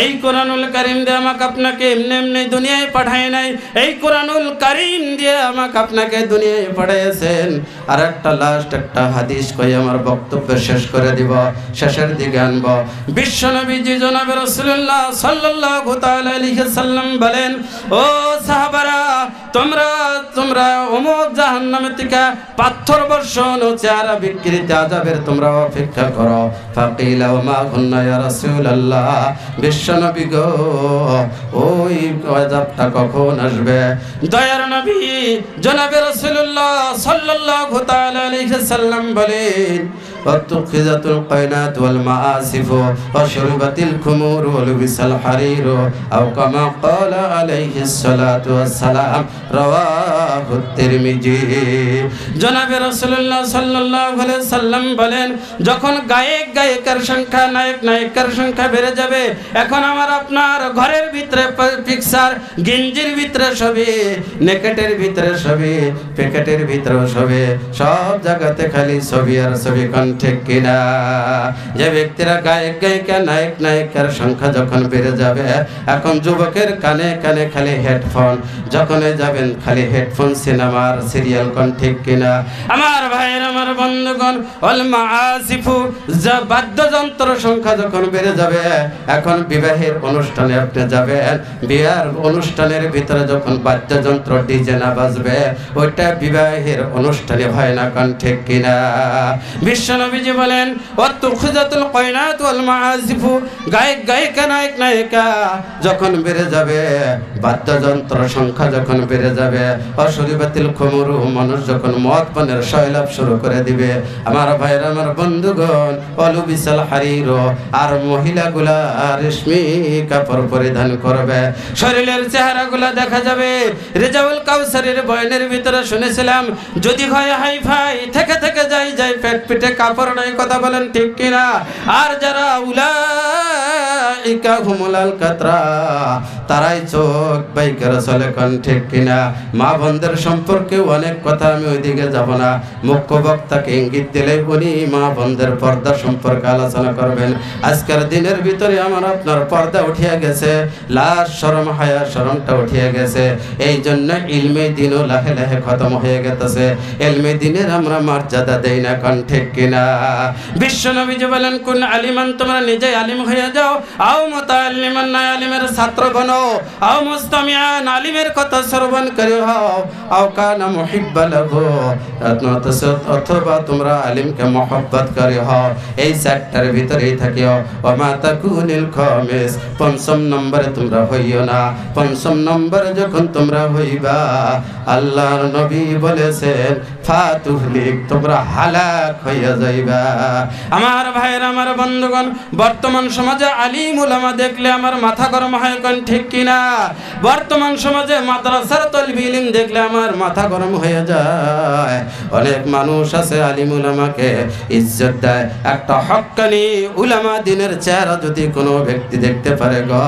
এই কোরআনুল কারীম দিয়ে আমাকে আপনাকে এমনি এমনি দুনিয়ায় পাঠায় নাই, এই কোরআনুল কারীম দিয়ে আমাকে আপনাকে দুনিয়ায় পাঠিয়েছেন। আর একটা লাস্ট একটা হাদিস কই আমার বক্তব্য শেষ করে দিব, শেষের দিকে আনব। বিশ্বনবীজি জনাবে রাসূলুল্লাহ সাল্লাল্লাহু তাআলা আলাইহি সাল্লাম বলেন ও সাহাবারা, তোমরা অমুক জাহান্নামের থেকে পাথর বর্ষণ ও চেহারা বিকৃত আযাবের তোমরা অপেক্ষা করো। ফাকিলা ওয়া মা কুন্না ইয়া রাসূলুল্লাহ, বিশ্বনবী গো ওই আযাবটা কখন আসবে? দয়ার নবী জনাবে রাসূলুল্লাহ সাল্লাল্লাহু তাআলা আলাইহি সাল্লাম বলেন ওয়াতুখিযাতুল কায়নাত ওয়াল মাআসিফ ওয়া শুরিবাতিল খুমুর ওয়া লুবিসাল হারির আও কামা ক্বালা আলাইহিস সালাতু ওয়াস সালাম, রাওয়াহু তিরমিজি। জনাবে রাসূলুল্লাহ সাল্লাল্লাহু আলাইহি সাল্লাম বলেন যখন গায়কের সংখ্যা, নায়কের সংখ্যা বেড়ে যাবে, এখন আমার আপনার ঘরের ভিতরে পিকচার, গেঞ্জির ভিতরে ছবি, নেকেটের ভিতরে ছবি, প্যাকেটের ভিতরে ছবি, সব জায়গাতে খালি ছবি আর ছবি। কোন ঠিক কিনা? যে ব্যক্তিরা গায়িকা, নায়কের সংখ্যা যখন বেড়ে যাবে, এখন যুবকের কানে কানে খালি হেডফোন, যখন যাবেন খালি হেডফোন, সিনেমার সিরিয়াল। কোন ঠিক কিনা? আমার ভাইয়ের, আমার বন্ধুগণ, ওয়াল মাআসিফু, যা বাদ্যযন্ত্র সংখ্যা যখন বেড়ে যাবে, এখন বিবাহের অনুষ্ঠানে আপনি যাবেন, বিয়ার অনুষ্ঠানের ভিতরে যখন বাদ্যযন্ত্র ডিজে না বাজবে, ওইটা বিবাহের অনুষ্ঠানে হয় না। কোন ঠিক কিনা? বিশ্বনবীজি বলেন ওয়াতুখিযাতুল কায়নাত ওয়াল মাআসিফু, গায়িকা, নায়িকা যখন বেড়ে যাবে, বাদ্যযন্ত্র সংখ্যা যখন বেড়ে যাবে, অশুরিবাতিল খুমুর, মানুষ যখন মদ পানের শৈলাভ শুরু করে দিবে, আমার ভাইরা, আমার বন্ধুগণ, অলুবিসাল হারির, আর মহিলাগুলা রেশমি কাপড় পরিধান করবে, শরীরের চেহারাগুলা দেখা যাবে। রেজাউল কাউসারের বয়ানের ভিতরে শুনেছিলাম যদি হয় হাই ফাই থেকে থেকে যাই পেট পিঠে কাপড় নাই। কথা বলেন ঠিক কিনা? আর যারা উলাইকা হুমুলাল কাতরা, তারাই চোখ বাইকেরা চলে। কোন ঠিক কিনা? মা বোনদের সম্পর্কে অনেক কথা, আমি ওইদিকে যাব না। মুখ্য বক্তাকে ইঙ্গিত দিলে উনি মা বোনদের পর্দা সম্পর্কে আলোচনা করবেন। আজকের দিনের ভিতরে আমার আপনার পর্দা উঠিয়া গেছে, লাজ শরম হায়া শরমটা উঠিয়া গেছে। এই জন্য ইলমে দিনও লাহে লাহে খতম হয়ে গেছে। ইলমে দিনের আমরা মর্যাদা দেই না। কোন ঠিক কিনা? না। বিশ্ব নবীজি বলেন কুন আলিমান, তোমরা নিজে আলিম হয়ে যাও, আও মুতাআল্লিমান, না আলিমের ছাত্র বনো, আও মুস্তামিআন, আলিমের কথা শ্রবণ করে হও, আও কানা মুহিব্বান লাহু, অথবা তোমরা আলিমকে মহব্বত করে হও। এই চারটার ভিতরেই থাকিও। ওয়া মা তাকুনিল খামিস, পঞ্চম নম্বরে তোমরা হইও না। পঞ্চম নম্বরে যখন তোমরা হইবা, আল্লাহর নবী বলেছেন ফাতুহলিক, তোমরা হালাক হইয়া যাইবা। আমার ভাইয়ের, আমার বন্ধুগণ, বর্তমান সমাজে আলিম উলামা দেখলে আমার মাথা গরম হয়, কোন ঠিক কিনা? বর্তমান সমাজে মাদ্রাসার তলবে ইলম দেখলে আমার মাথা গরম হয়ে যায়। অনেক মানুষ আছে আলিম উলামাকে ইজ্জত দেয়। একটা হক্কানি উলামা দিনের চেহারা যদি কোনো ব্যক্তি দেখতে পারে গো,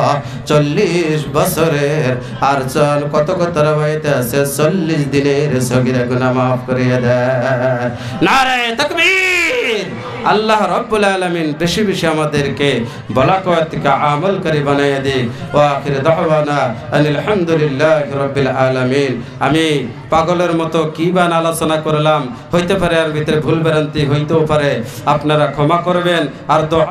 40 বছরের আর চল কত কত রাওয়ায়াতে আছে 40 দিনের সগীরা গুনাহ মাফ করিয়ে দেয়। নারে তাকবীর! আল্লাহ রাব্বুল আলামিন বেশি বেশি আমাদেরকে বলাকওয়াতকে আমলকারী বানাইয়া দিক। ওয়া আখির দাওয়ানা আনিল হামদুলিল্লাহি রাব্বিল আলামিন। আমি পাগলের মতো কি বান আলোচনা করলাম, হইতে পারে আর ভিতরে ভুল ভ্রান্তি হইতেও পারে, আপনারা ক্ষমা করবেন। আর